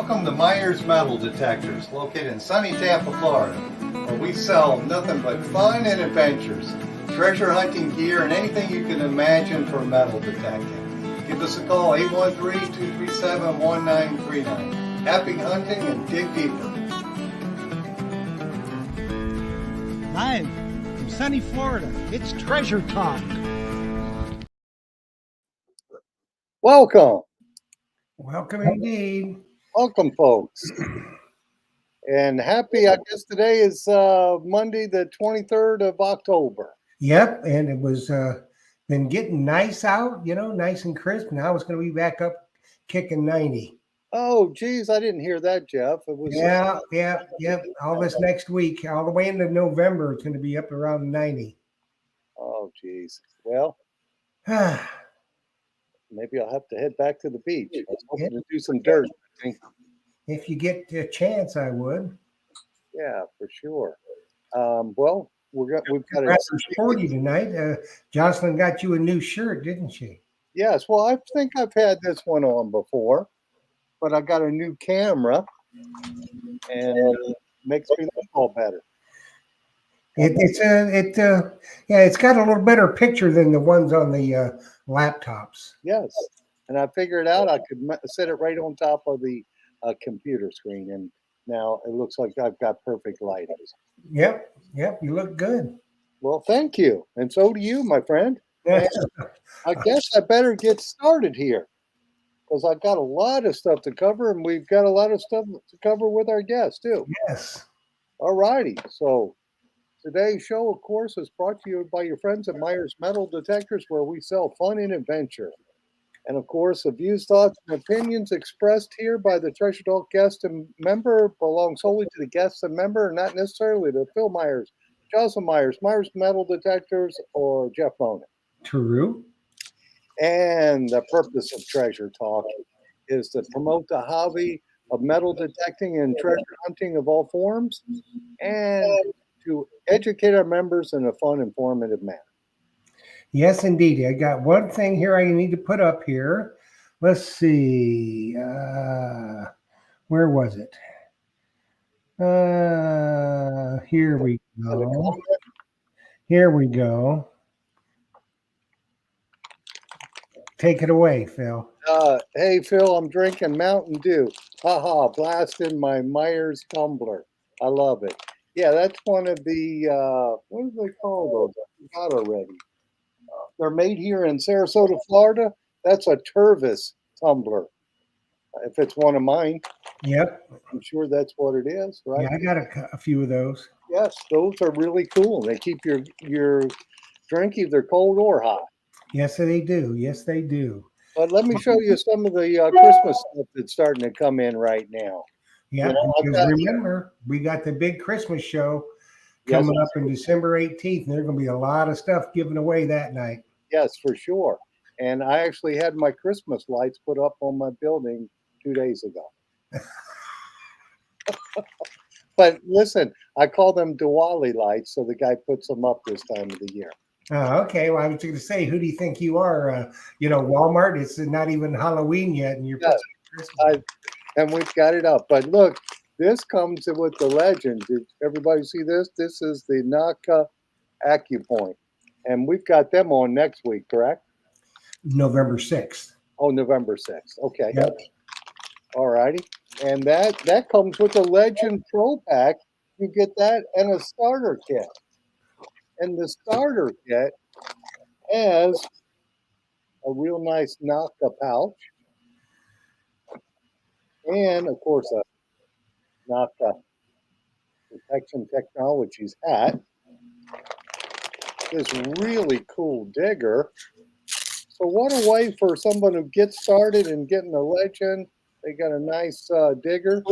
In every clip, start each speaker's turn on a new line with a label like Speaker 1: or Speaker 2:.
Speaker 1: Welcome to Myers Metal Detectors, located in sunny Tampa, Florida, where we sell nothing but fun and adventures, treasure hunting gear, and anything you can imagine for metal detecting. Give us a call, 813-237-1939. Happy hunting and dig deeper.
Speaker 2: Live from sunny Florida, it's Treasure Talk.
Speaker 1: Welcome.
Speaker 2: Welcome indeed.
Speaker 1: Welcome, folks. And happy, I guess today is Monday, the 23rd of October.
Speaker 2: Yep, and it was been getting nice out, nice and crisp. Now it's going to be back up kicking 90.
Speaker 1: Oh, geez, I didn't hear that, Jeff. It was
Speaker 2: Yeah. All this next week, all the way into November, it's going to be up around 90.
Speaker 1: Oh, geez. Well, maybe I'll have to head back to the beach. I was hoping to do some dirt.
Speaker 2: If you get a chance, I would.
Speaker 1: Yeah, for sure. Well, we've got
Speaker 2: Rather sporty tonight. Jocelyn got you a new shirt, didn't she?
Speaker 1: Yes. Well, I think I've had this one on before, but I got a new camera, and it makes me look all better.
Speaker 2: It's got a little better picture than the ones on the laptops.
Speaker 1: Yes, and I figured out I could set it right on top of the computer screen, and now it looks like I've got perfect lighting.
Speaker 2: Yep, you look good.
Speaker 1: Well, thank you, and so do you, my friend. And I guess I better get started here because I've got a lot of stuff to cover, and we've got a lot of stuff to cover with our guests too.
Speaker 2: Yes.
Speaker 1: All righty, so today's show, of course, is brought to you by your friends at Myers Metal Detectors, where we sell fun and adventure. And of course, the views, thoughts, and opinions expressed here by the Treasure Talk guest and member belong solely to the guest and member, and not necessarily to Phil Myers, Jocelyn Myers, Myers Metal Detectors, or Jeff Bonin.
Speaker 2: True.
Speaker 1: And the purpose of Treasure Talk is to promote the hobby of metal detecting and treasure hunting of all forms, and to educate our members in a fun, informative manner.
Speaker 2: Yes, indeed. I got one thing here I need to put up here. Let's see. Where was it? Here we go. Here we go. Take it away, Phil.
Speaker 1: Hey, Phil, I'm drinking Mountain Dew. Haha, blasting my Myers tumbler. I love it. Yeah, that's one of the, what do they call those? I forgot already. They're made here in Sarasota, Florida. That's a Tervis tumbler. If it's one of mine.
Speaker 2: Yep.
Speaker 1: I'm sure that's what it is, right?
Speaker 2: Yeah, I got a few of those.
Speaker 1: Yes, those are really cool. They keep your drink either cold or hot.
Speaker 2: Yes, they do. Yes, they do.
Speaker 1: But let me show you some of the Christmas stuff that's starting to come in right now.
Speaker 2: Yeah, because remember, we got the big Christmas show coming up in December 18th, and there's going to be a lot of stuff given away that night.
Speaker 1: Yes, for sure. And I actually had my Christmas lights put up on my building 2 days ago. But listen, I call them Diwali lights, so the guy puts them up this time of the year.
Speaker 2: Oh, okay. Well, I was going to say, who do you think you are? Walmart. It's not even Halloween yet, and you're putting Christmas.
Speaker 1: And we've got it up. But look, this comes with the legend. Did everybody see this? This is the Naka AccuPoint, and we've got them on next week, correct?
Speaker 2: November 6th.
Speaker 1: Oh, November 6th. Okay.
Speaker 2: Yep.
Speaker 1: All righty. And that comes with a Legend Pro Pack. You get that and a starter kit. And the starter kit has a real nice Naka pouch. And, of course, a Naka Protection Technologies hat. This really cool digger. So what a way for someone who gets started and getting a Legend. They got a nice digger.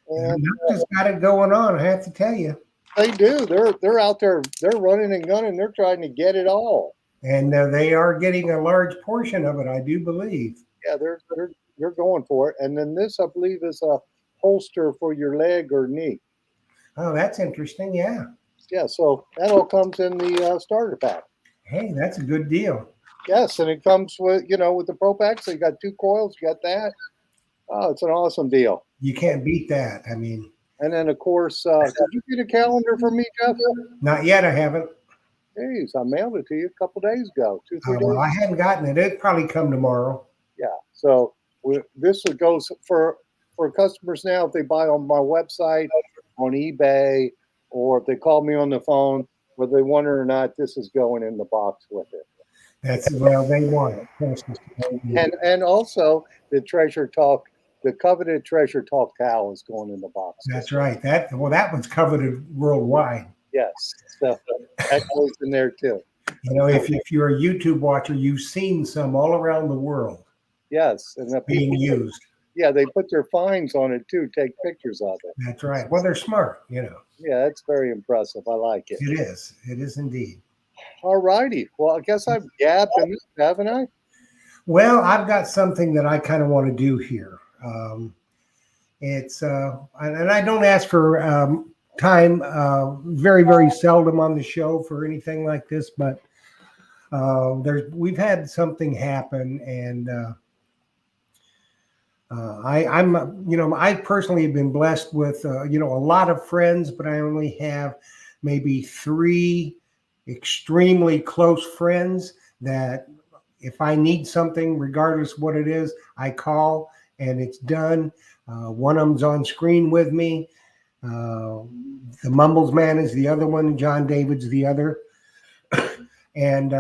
Speaker 2: And Naka's got it going on, I have to tell you.
Speaker 1: They do. They're out there. They're running and gunning. They're trying to get it all.
Speaker 2: And they are getting a large portion of it, I do believe.
Speaker 1: Yeah, they're going for it. And then this, I believe, is a holster for your leg or knee.
Speaker 2: Oh, that's interesting. Yeah.
Speaker 1: Yeah. So that all comes in the starter pack.
Speaker 2: Hey, that's a good deal.
Speaker 1: Yes, and it comes with with the Pro Pack. So you got 2 coils. You got that. Oh, it's an awesome deal.
Speaker 2: You can't beat that. I mean,
Speaker 1: And then, of course, did you get a calendar from me, Jeff?
Speaker 2: not yet. I haven't.
Speaker 1: Jeez, I mailed it to you a couple days ago, 2, 3 days.
Speaker 2: Well, I hadn't gotten it. It'll probably come tomorrow.
Speaker 1: Yeah. So this goes for customers now. If they buy on my website, on eBay, or if they call me on the phone, whether they want it or not, this is going in the box with it.
Speaker 2: That's well, they want it.
Speaker 1: And also the Treasure Talk, the coveted Treasure Talk towel is going in the box.
Speaker 2: That's right. That one's coveted worldwide.
Speaker 1: Yes. So that goes in there too.
Speaker 2: You know, if you're a YouTube watcher, you've seen some all around the world.
Speaker 1: Yes, and the
Speaker 2: being
Speaker 1: people,
Speaker 2: used.
Speaker 1: Yeah, they put their fines on it too, take pictures of it.
Speaker 2: That's right. Well, they're smart, you know.
Speaker 1: Yeah, it's very impressive. I like it.
Speaker 2: It is. It is indeed.
Speaker 1: All righty. Well, I guess I've gabbed enough, haven't I?
Speaker 2: Well, I've got something that I kind of want to do here. It's and I don't ask for time very, very seldom on the show for anything like this, but we've had something happen, and I personally have been blessed with a lot of friends, but I only have maybe 3 extremely close friends that if I need something, regardless what it is, I call and it's done. One of them's on screen with me. The Mumbles Man is the other one. John David's the other. And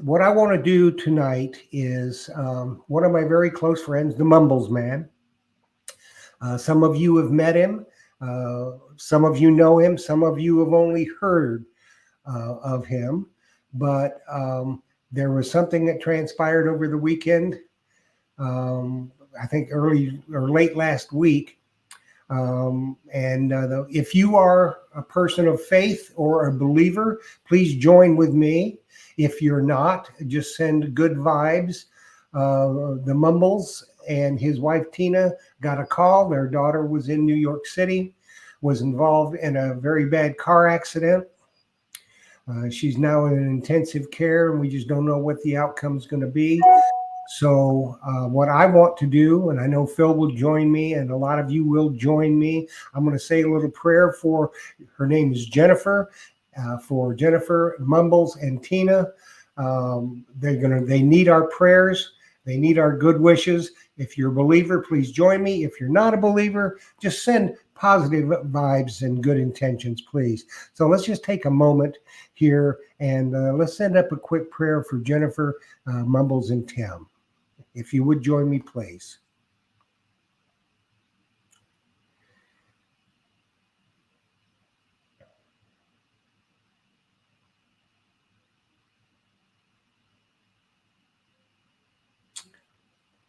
Speaker 2: what I want to do tonight is one of my very close friends, the Mumbles Man. Some of you have met him. Some of you know him. Some of you have only heard of him. But there was something that transpired over the weekend. I think early or late last week. If you are a person of faith or a believer, please join with me. If you're not, just send good vibes. The Mumbles and his wife Tina got a call. Their daughter was in New York City, was involved in a very bad car accident. She's now in intensive care, and we just don't know what the outcome is going to be. So what I want to do, and I know Phil will join me, and a lot of you will join me, I'm going to say a little prayer for, her name is Jennifer, for Jennifer, Mumbles, and Tina. They need our prayers. They need our good wishes. If you're a believer, please join me. If you're not a believer, just send positive vibes and good intentions, please. So let's just take a moment here and let's send up a quick prayer for Jennifer, Mumbles, and Tim. If you would join me, please.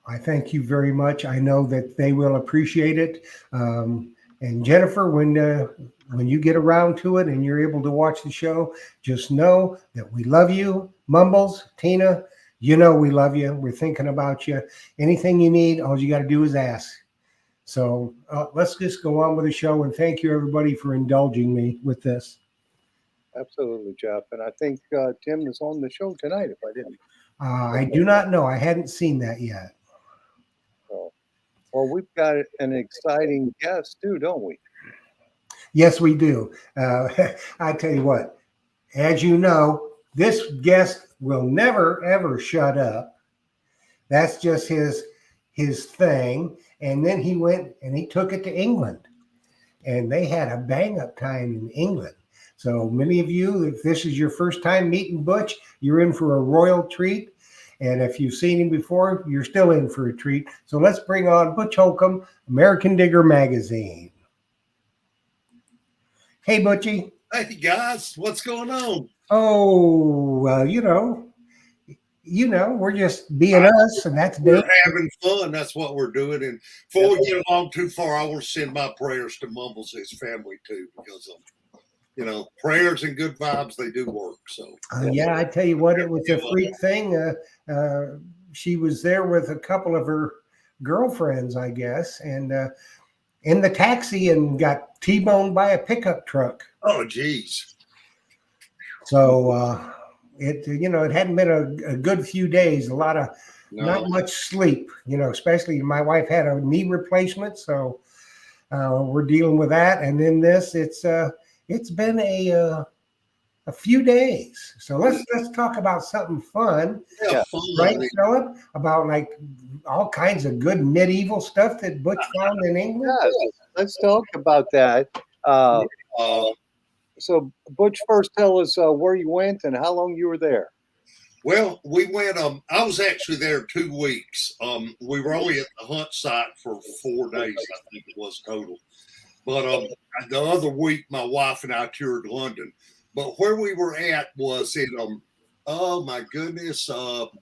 Speaker 2: I thank you very much. I know that they will appreciate it. And Jennifer, when you get around to it and you're able to watch the show, just know that we love you. Mumbles, Tina, you know we love you. We're thinking about you. Anything you need, all you got to do is ask. So let's just go on with the show. And thank you, everybody, for indulging me with this.
Speaker 1: Absolutely, Jeff. And I think Tim is on the show tonight, if I didn't.
Speaker 2: I do not know. I hadn't seen that yet.
Speaker 1: Well, we've got an exciting guest too, don't we?
Speaker 2: Yes, we do. I tell you what, as you know, this guest will never, ever shut up. That's just his thing. And then he went and he took it to England. And they had a bang-up time in England. So many of you, if this is your first time meeting Butch, you're in for a royal treat. And if you've seen him before, you're still in for a treat. So let's bring on Butch Holcomb, American Digger Magazine. Hey, Butchie.
Speaker 3: Hey, guys. What's going on?
Speaker 2: Oh, well, we're just being us, and that's
Speaker 3: We're
Speaker 2: big.
Speaker 3: having fun. That's what we're doing. And before we get along too far, I want to send my prayers to Mumbles and his family, too, because prayers and good vibes, they do work. So
Speaker 2: Yeah, I tell you what, it was a freak thing. She was there with a couple of her girlfriends, I guess, and in the taxi and got T-boned by a pickup truck.
Speaker 3: Oh, geez.
Speaker 2: So it hadn't been a good few days. A lot of not much sleep, especially my wife had a knee replacement. So we're dealing with that. And then it's been a few days. So let's talk about something fun.
Speaker 3: Yeah,
Speaker 2: Right, Philip? About like all kinds of good medieval stuff that Butch found in England.
Speaker 1: Yes, let's talk about that. So Butch, first tell us where you went and how long you were there.
Speaker 3: Well, we went. I was actually there 2 weeks. We were only at the hunt site for 4 days, I think it was total. But the other week, my wife and I toured London. But where we were at was in oh my goodness,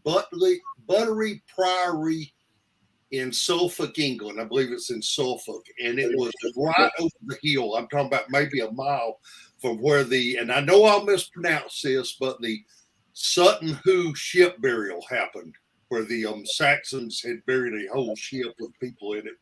Speaker 3: Buttery Priory in Suffolk, England. I believe it's in Suffolk, and it was right over the hill. I'm talking about maybe a mile from where and I know I'll mispronounce this, but the Sutton Hoo ship burial happened, where the Saxons had buried a whole ship with people in it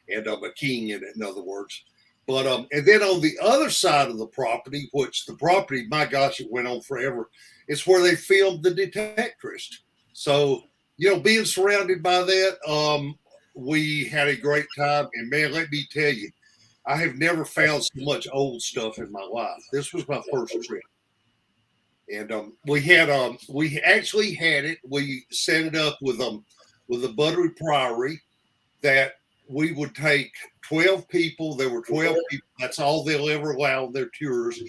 Speaker 3: and a king in it, in other words. But and then on the other side of the property, which the property, my gosh, it went on forever. It's where they filmed The Detectorist. So being surrounded by that, we had a great time. And man, let me tell you, I have never found so much old stuff in my life. This was my first trip. And we actually had it. We set it up with the Buttery Priory that we would take 12 people. There were 12 people. That's all they'll ever allow on their tours.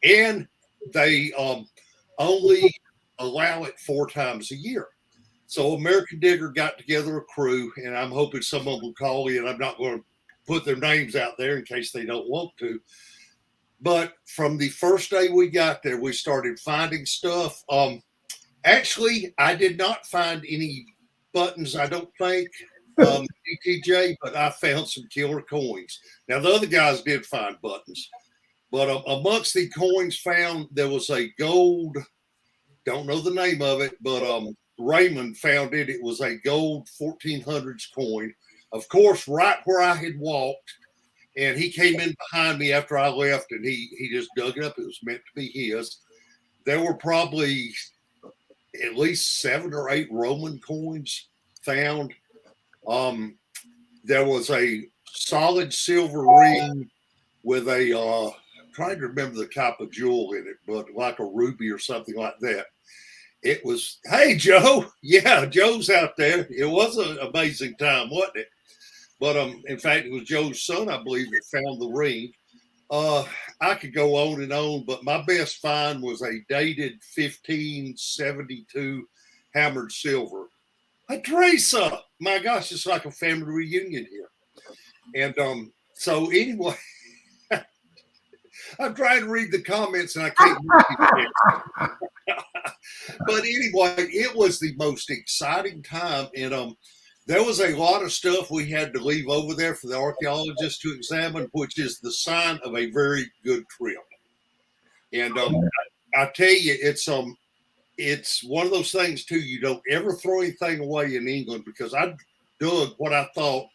Speaker 3: And they only allow it 4 times a year. So American Digger got together a crew, and I'm hoping someone will call in. I'm not going to put their names out there in case they don't want to. But from the first day we got there, we started finding stuff. Actually, I did not find any buttons, I don't think, ETJ, but I found some killer coins. Now, the other guys did find buttons. But amongst the coins found, there was a gold, don't know the name of it, but Raymond found it. It was a gold 1400s coin. Of course, right where I had walked, and he came in behind me after I left, and he just dug it up. It was meant to be his. There were probably at least 7 or 8 Roman coins found. There was a solid silver ring with a trying to remember the type of jewel in it, but like a ruby or something like that. It was, hey, Joe. Yeah, Joe's out there. It was an amazing time, wasn't it? But in fact, it was Joe's son, I believe, that found the ring. I could go on and on, but my best find was a dated 1572 hammered silver. Hey, Teresa, my gosh, it's like a family reunion here. And so anyway, I'm trying to read the comments and I can't read it. But anyway, it was the most exciting time. And there was a lot of stuff we had to leave over there for the archaeologists to examine, which is the sign of a very good trip. And I tell you, it's one of those things too. You don't ever throw anything away in England, because I dug what I thought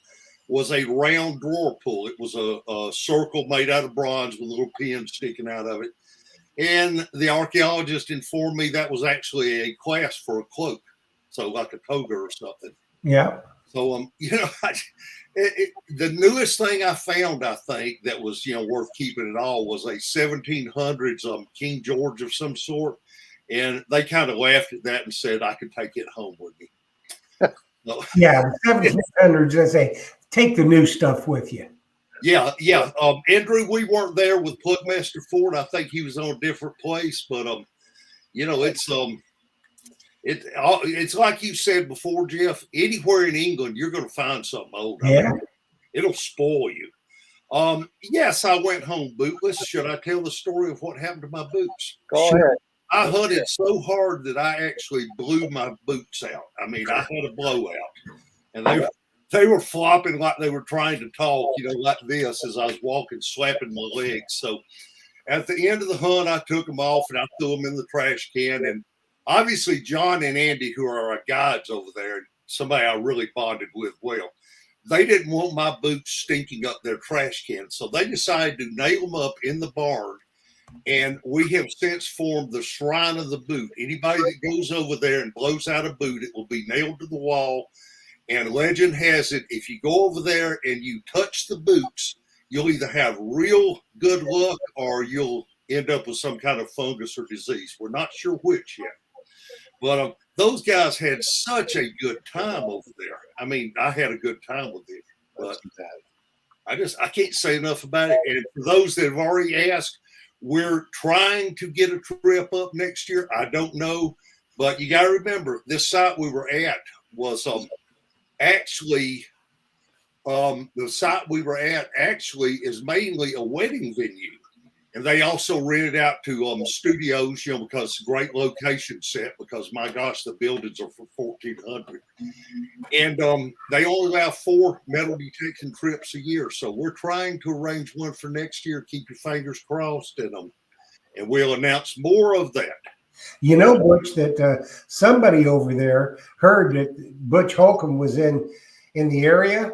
Speaker 3: was a round drawer pull. It was a circle made out of bronze with little pins sticking out of it. And the archaeologist informed me that was actually a clasp for a cloak. So like a toga or something.
Speaker 2: Yeah.
Speaker 3: So, the newest thing I found, I think, that was, worth keeping at all was a 1700s King George of some sort. And they kind of laughed at that and said I could take it home with me. So,
Speaker 2: yeah, 1700s, they say, take the new stuff with you.
Speaker 3: Yeah. Andrew, we weren't there with Plugmaster Ford. I think he was on a different place. But, it's like you said before, Jeff, anywhere in England, you're going to find something old.
Speaker 2: Yeah.
Speaker 3: It'll spoil you. Yes, I went home bootless. Should I tell the story of what happened to my boots?
Speaker 1: Go ahead.
Speaker 3: I hunted so hard that I actually blew my boots out. I mean, I had a blowout. And they were flopping like they were trying to talk, like this as I was walking, slapping my legs. So at the end of the hunt, I took them off and I threw them in the trash can. And obviously, John and Andy, who are our guides over there, somebody I really bonded with well, they didn't want my boots stinking up their trash can. So they decided to nail them up in the barn And we have since formed the Shrine of the Boot. Anybody that goes over there and blows out a boot, it will be nailed to the wall. And legend has it, if you go over there and you touch the boots, you'll either have real good luck or you'll end up with some kind of fungus or disease. We're not sure which yet. But those guys had such a good time over there. I mean, I had a good time with it. But I can't say enough about it. And for those that have already asked, we're trying to get a trip up next year. I don't know. But you got to remember, this site we were at was actually the site we were at actually is mainly a wedding venue, and they also rented out to studios, because it's a great location set, because my gosh, the buildings are for 1,400, and they only allow 4 metal detection trips a year. So we're trying to arrange one for next year. Keep your fingers crossed, and we'll announce more of that.
Speaker 2: You know, Butch, that somebody over there heard that Butch Holcomb was in the area,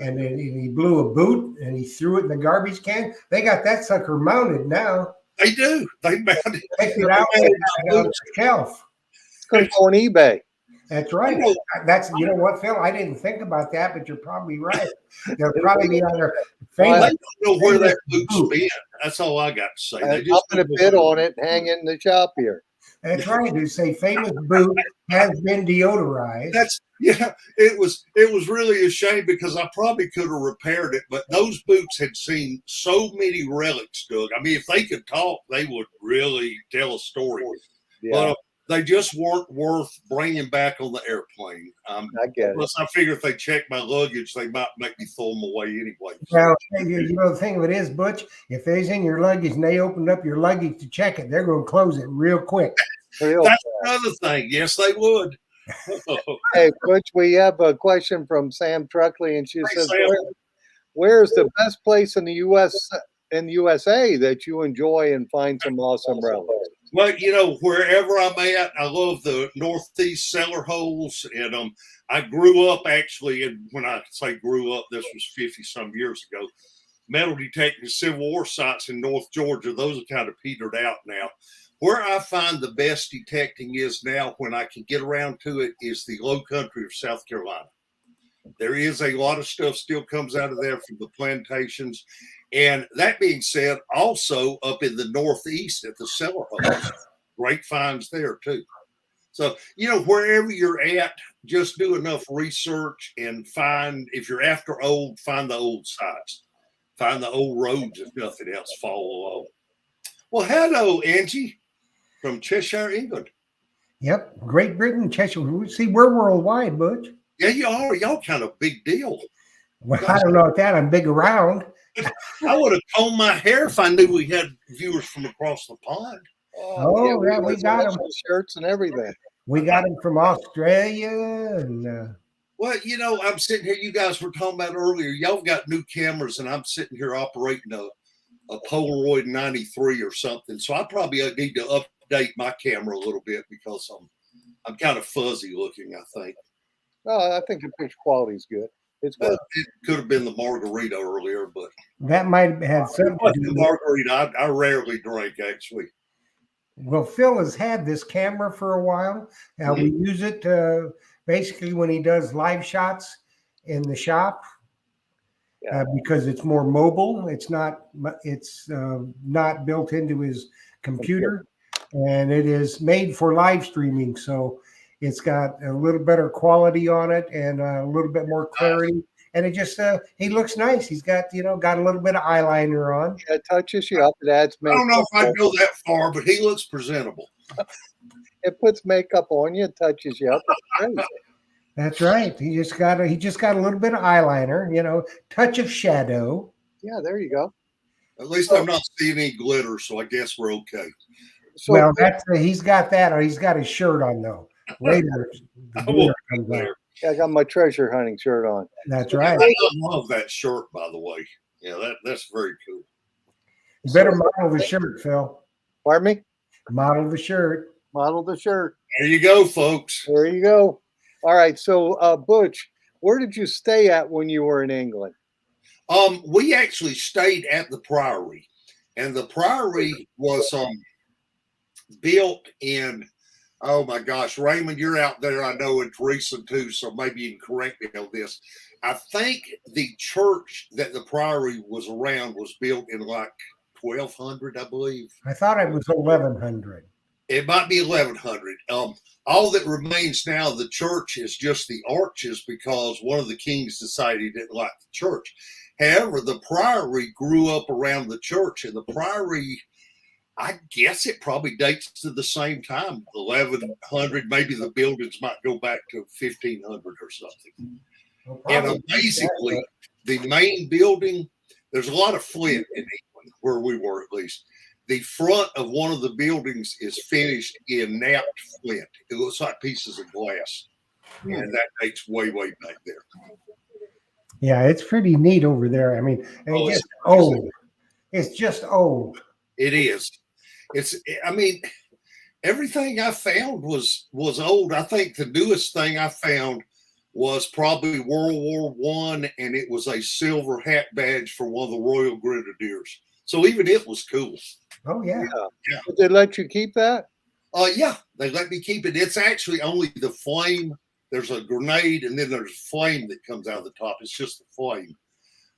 Speaker 2: and then he blew a boot and he threw it in the garbage can. They got that sucker mounted now.
Speaker 3: They do. They mount it.
Speaker 2: Take it out on the shelf.
Speaker 1: It's going to go on eBay.
Speaker 2: That's right. That's, you know what, Phil? I didn't think about that, but you're probably right. They'll probably be on their
Speaker 3: They
Speaker 2: famous.
Speaker 3: don't know where that boot's been. That's all I got to say. They
Speaker 1: I'm
Speaker 3: just
Speaker 1: going to bid on it and hang it in the shop here.
Speaker 2: That's right. They say famous boot has been deodorized.
Speaker 3: It was really a shame, because I probably could have repaired it, but those boots had seen so many relics, Doug. I mean, if they could talk, they would really tell a story.
Speaker 1: Yeah,
Speaker 3: But they just weren't worth bringing back on the airplane.
Speaker 1: I get it.
Speaker 3: Plus, I figure if they check my luggage, they might make me throw them away anyway.
Speaker 2: Well, you know, the thing of it is, Butch, if they's in your luggage and they opened up your luggage to check it, they're going to close it real quick.
Speaker 3: That's another thing. Yes, they would.
Speaker 1: Hey, Butch, we have a question from Sam Truckley, and she
Speaker 3: Hey,
Speaker 1: says,
Speaker 3: Sam.
Speaker 1: "Where's the best place in the USA that you enjoy and find some awesome relics?"
Speaker 3: Well, wherever I'm at, I love the Northeast cellar holes. And I grew up actually, and when I say grew up, this was 50 some years ago, metal detecting Civil War sites in North Georgia. Those are kind of petered out now. Where I find the best detecting is now, when I can get around to it, is the low country of South Carolina. There is a lot of stuff still comes out of there from the plantations. And that being said, also up in the Northeast at the cellar holes, great finds there too. So, wherever you're at, just do enough research and find, if you're after old, find the old sites, find the old roads, if nothing else, follow along. Well, hello, Angie from Cheshire, England.
Speaker 2: Yep. Great Britain, Cheshire. See, we're worldwide, Butch.
Speaker 3: Yeah, you are. Y'all kind of big deal.
Speaker 2: Well, I don't know about that. I'm big around.
Speaker 3: I would have combed my hair if I knew we had viewers from across the pond.
Speaker 2: Oh, yeah, we got them.
Speaker 1: Shirts and everything.
Speaker 2: We got them from Australia. And
Speaker 3: Well, I'm sitting here. You guys were talking about earlier. Y'all got new cameras, and I'm sitting here operating a Polaroid 93 or something. So I probably need to update my camera a little bit, because I'm kind of fuzzy looking, I think.
Speaker 1: Oh, I think the picture quality is good. It's good.
Speaker 3: It could have been the margarita earlier, but
Speaker 2: that might have had something to do
Speaker 3: the
Speaker 2: with
Speaker 3: margarita. I rarely drink, actually.
Speaker 2: Well, Phil has had this camera for a while. Now we use it basically when he does live shots in the shop, because it's more mobile. It's not built into his computer, and it is made for live streaming. So it's got a little better quality on it and a little bit more clarity. And it just he looks nice. He's got got a little bit of eyeliner on.
Speaker 1: Yeah, it touches you up. It adds
Speaker 3: I don't know
Speaker 1: makeup.
Speaker 3: if I'd go that far, but he looks presentable.
Speaker 1: It puts makeup on you. It touches you up. It's great.
Speaker 2: That's right. He just got a little bit of eyeliner. Touch of shadow.
Speaker 1: Yeah, there you go.
Speaker 3: At least I'm not seeing any glitter, so I guess we're okay.
Speaker 1: So,
Speaker 2: Well, that's he's got that, or he's got his shirt on though. Later, the
Speaker 3: I won't
Speaker 2: glitter comes out.
Speaker 3: there.
Speaker 1: I got my treasure hunting shirt on.
Speaker 2: That's right.
Speaker 3: I love that shirt, by the way. Yeah, that's very cool.
Speaker 2: You better model the shirt, Phil.
Speaker 1: Pardon me?
Speaker 2: Model the shirt.
Speaker 1: Model the shirt.
Speaker 3: There you go, folks.
Speaker 1: There you go. All right. So, Butch, where did you stay at when you were in England?
Speaker 3: We actually stayed at the Priory, And the Priory was built in, oh my gosh, Raymond, you're out there. I know it's recent too, so maybe you can correct me on this. I think the church that the Priory was around was built in like 1200, I believe.
Speaker 2: I thought it was 1100.
Speaker 3: It might be 1100. All that remains now of the church is just the arches because one of the kings decided he didn't like the church. However, the Priory grew up around the church, and the Priory, I guess it probably dates to the same time, 1100. Maybe the buildings might go back to 1500 or something.
Speaker 2: Well,
Speaker 3: And
Speaker 2: probably
Speaker 3: amazingly, the main building, there's a lot of flint in England, where we were at least. The front of one of the buildings is finished in knapped flint. It looks like pieces of glass. And that dates way, way back there.
Speaker 2: yeah, it's pretty neat over there. I mean, and
Speaker 3: Oh,
Speaker 2: it's
Speaker 3: it's
Speaker 2: just old. It's just old.
Speaker 3: It is. I mean, everything I found was old. I think the newest thing I found was probably World War I, and it was a silver hat badge for one of the Royal Grenadiers. So even it was cool.
Speaker 2: Oh yeah.
Speaker 1: Did they let you keep that?
Speaker 3: Yeah, they let me keep it. It's actually only the flame. There's a grenade, and then there's flame that comes out of the top. It's just the flame.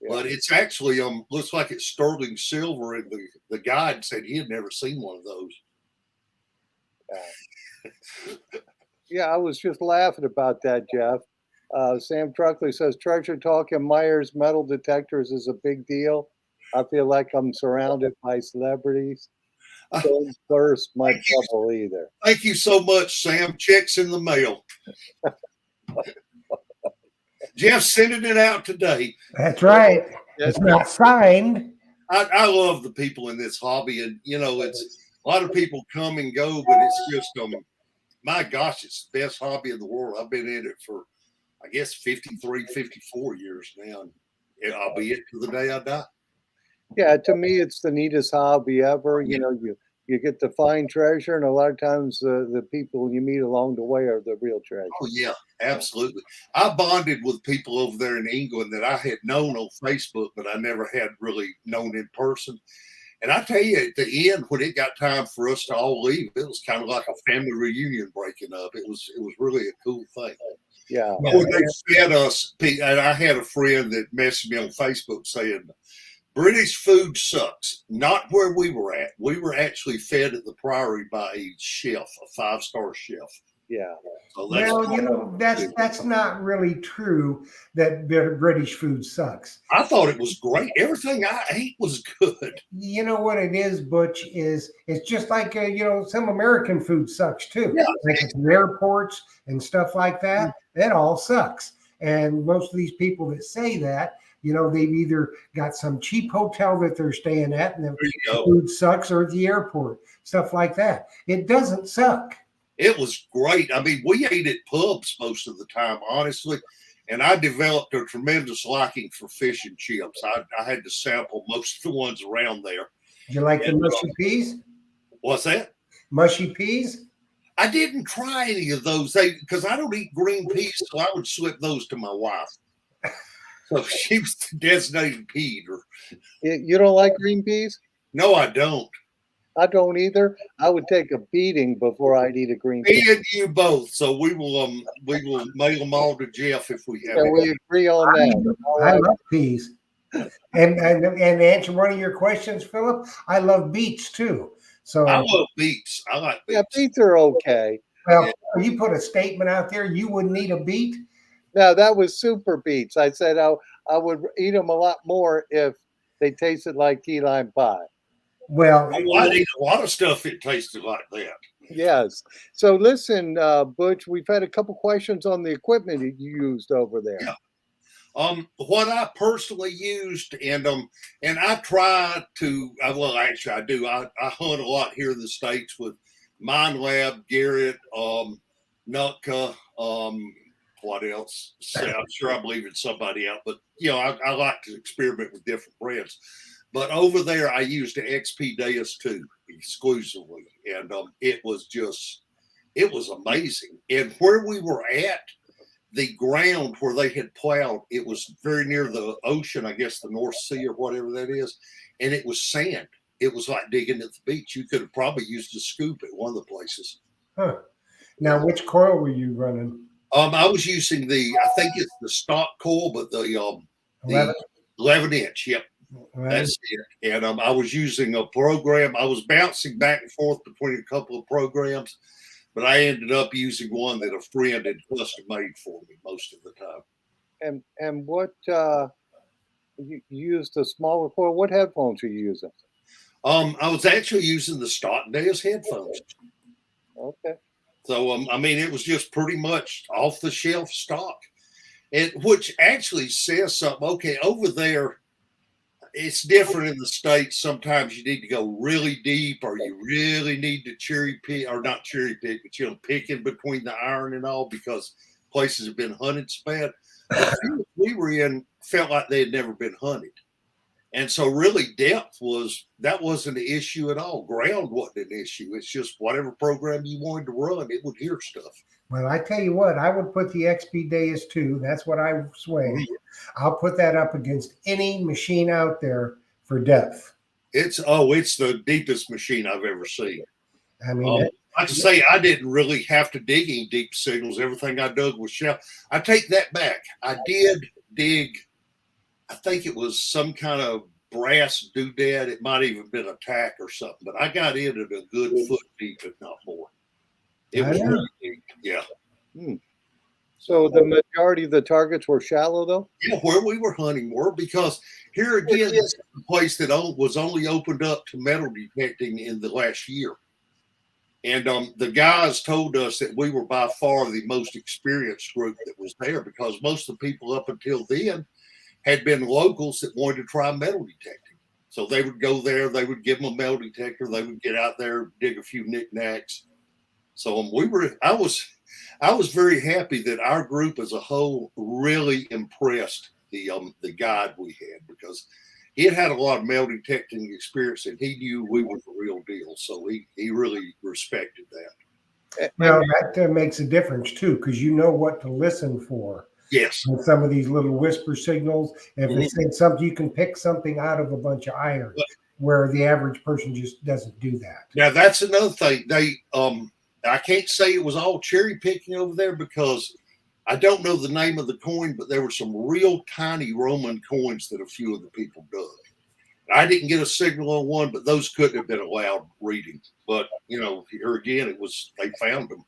Speaker 1: Yeah.
Speaker 3: But it's actually looks like it's sterling silver, and the guide said he had never seen one of those.
Speaker 1: Yeah, I was just laughing about that, Jeff. Sam Truckley says treasure talk and Myers metal detectors is a big deal. I feel like I'm surrounded by celebrities. Don't thirst my trouble either.
Speaker 3: Thank you so much, Sam. Checks in the mail. Jeff's sending it out today.
Speaker 2: That's right. It's not signed.
Speaker 3: I love the people in this hobby, and it's a lot of people come and go, but it's just my gosh, it's the best hobby in the world. I've been in it for, I guess, 53, 54 years now, and I'll be it to the day I die.
Speaker 1: Yeah, to me, it's the neatest hobby ever. You get to find treasure, and a lot of times the people you meet along the way are the real treasure.
Speaker 3: Oh yeah, absolutely. I bonded with people over there in England that I had known on Facebook, but I never had really known in person. And I tell you, at the end, when it got time for us to all leave, it was kind of like a family reunion breaking up. It was really a cool thing.
Speaker 1: Yeah.
Speaker 3: When they fed us, and I had a friend that messaged me on Facebook saying, British food sucks. Not where we were at. We were actually fed at the Priory by a chef, a 5-star chef.
Speaker 1: Yeah.
Speaker 3: So
Speaker 2: Well, that's not really true that British food sucks.
Speaker 3: I thought it was great. Everything I ate was good.
Speaker 2: You know what it is, Butch, is it's just like, some American food sucks too.
Speaker 3: Yeah.
Speaker 2: Like at the airports and stuff like that, that all sucks. And most of these people that say that, they've either got some cheap hotel that they're staying at and the food sucks, or at the airport, stuff like that. It doesn't suck.
Speaker 3: It was great. I mean, we ate at pubs most of the time, honestly. And I developed a tremendous liking for fish and chips. I had to sample most of the ones around there.
Speaker 2: Did you like the mushy peas?
Speaker 3: What's that?
Speaker 2: Mushy peas?
Speaker 3: I didn't try any of those because I don't eat green peas, so I would slip those to my wife. So she was the designated pea eater.
Speaker 1: You don't like green peas?
Speaker 3: No, I don't.
Speaker 1: I don't either. I would take a beating before I'd eat a green pea.
Speaker 3: Me and you both. So we will mail them all to Jeff if we have.
Speaker 1: Yeah, we agree on that.
Speaker 2: I love peas. And answer one of your questions, Philip, I love beets too. So
Speaker 3: I love beets. I like beets.
Speaker 1: Yeah, beets are okay.
Speaker 2: well, you put a statement out there, you wouldn't eat a beet.
Speaker 1: No, that was super beets. I said I would eat them a lot more if they tasted like key lime pie.
Speaker 2: Well,
Speaker 3: I'd eat a lot of stuff that tasted like that.
Speaker 1: Yes. So listen, Butch, we've had a couple questions on the equipment that you used over there.
Speaker 3: Yeah. What I personally used, and I try to, well, actually I do. I hunt a lot here in the States with Mind Lab, Garrett, Nutka, what else? I'm sure I'm leaving somebody out, but I like to experiment with different brands. But over there, I used the XP Deus 2 exclusively, and it was amazing. And where we were at, the ground where they had plowed, it was very near the ocean, I guess the North Sea or whatever that is, and it was sand. it was like digging at the beach. You could have probably used a scoop at one of the places.
Speaker 2: Huh. Now, which coil were you running?
Speaker 3: I was using I think it's the stock coil, but the
Speaker 2: 11?
Speaker 3: 11-inch. Yep, that's it. And I was using a program. I was bouncing back and forth between a couple of programs, but I ended up using one that a friend had custom made for me most of the time.
Speaker 1: And what you used a smaller coil? What headphones are you using?
Speaker 3: I was actually using the Stockdale's headphones.
Speaker 1: Okay.
Speaker 3: So I mean, it was just pretty much off the shelf stock, and which actually says something. Okay, over there, it's different in the States. Sometimes you need to go really deep, or you really need to cherry pick, or not cherry pick, but pick in between the iron and all, because places have been hunted so bad. The fields we were in felt like they had never been hunted. And so really depth wasn't an issue at all. Ground wasn't an issue. It's just whatever program you wanted to run, it would hear stuff.
Speaker 2: Well, I tell you what, I would put the XP Deus 2. That's what I swing. I'll put that up against any machine out there for depth.
Speaker 3: It's the deepest machine I've ever seen.
Speaker 2: I mean,
Speaker 3: like I say, I didn't really have to dig any deep signals. Everything I dug was shallow. I take that back. I did dig. I think it was some kind of brass doodad. It might even been a tack or something, but I got in at a good foot deep, if not more. It was really deep. Yeah.
Speaker 1: So the majority of the targets were shallow, though?
Speaker 3: Yeah, where we were hunting were, because here again, this is a place that was only opened up to metal detecting in the last year. And the guys told us that we were by far the most experienced group that was there, because most of the people up until then had been locals that wanted to try metal detecting. So they would go there, they would give them a metal detector, they would get out there, dig a few knickknacks. So I was very happy that our group as a whole really impressed the guide we had, because he had a lot of metal detecting experience, and he knew we were the real deal. So he really respected that.
Speaker 2: well, that makes a difference too, because you know what to listen for.
Speaker 3: Yes.
Speaker 2: And some of these little whisper signals, if it's saying something, you can pick something out of a bunch of iron, where the average person just doesn't do that.
Speaker 3: Now that's another thing. I can't say it was all cherry picking over there, because I don't know the name of the coin, but there were some real tiny Roman coins that a few of the people dug. I didn't get a signal on one, but those couldn't have been allowed reading. But here again, they found them.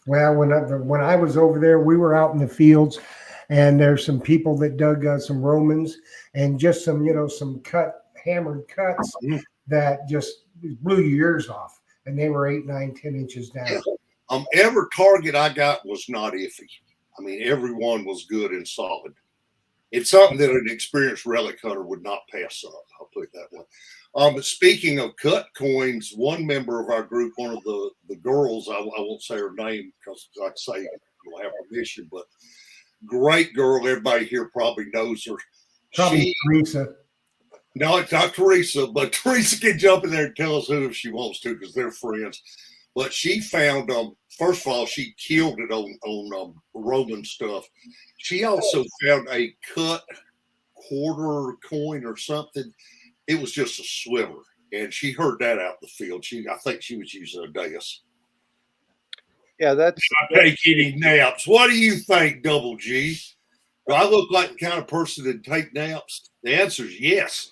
Speaker 2: Well, when I was over there, we were out in the fields, and there's some people that dug some Romans, and just some hammered cuts that just blew your ears off, and they were 8, 9, 10 inches down.
Speaker 3: Yeah. Every target I got was not iffy. I mean, everyone was good and solid. It's something that an experienced relic hunter would not pass up. I'll put it that way. But speaking of cut coins, one member of our group, one of the girls, I won't say her name because, like I say, I don't have permission, but great girl. Everybody here probably knows her.
Speaker 2: Probably Teresa.
Speaker 3: No, it's not Teresa, but Teresa can jump in there and tell us who if she wants to, because they're friends. But she found, first of all, she killed it on Roman stuff. She also found a cut quarter coin or something. It was just a sliver, and she heard that out in the field. I think she was using a Deus.
Speaker 1: Yeah, that's.
Speaker 3: Not take any naps. What do you think, Double G? Do I look like the kind of person that take naps? The answer is yes.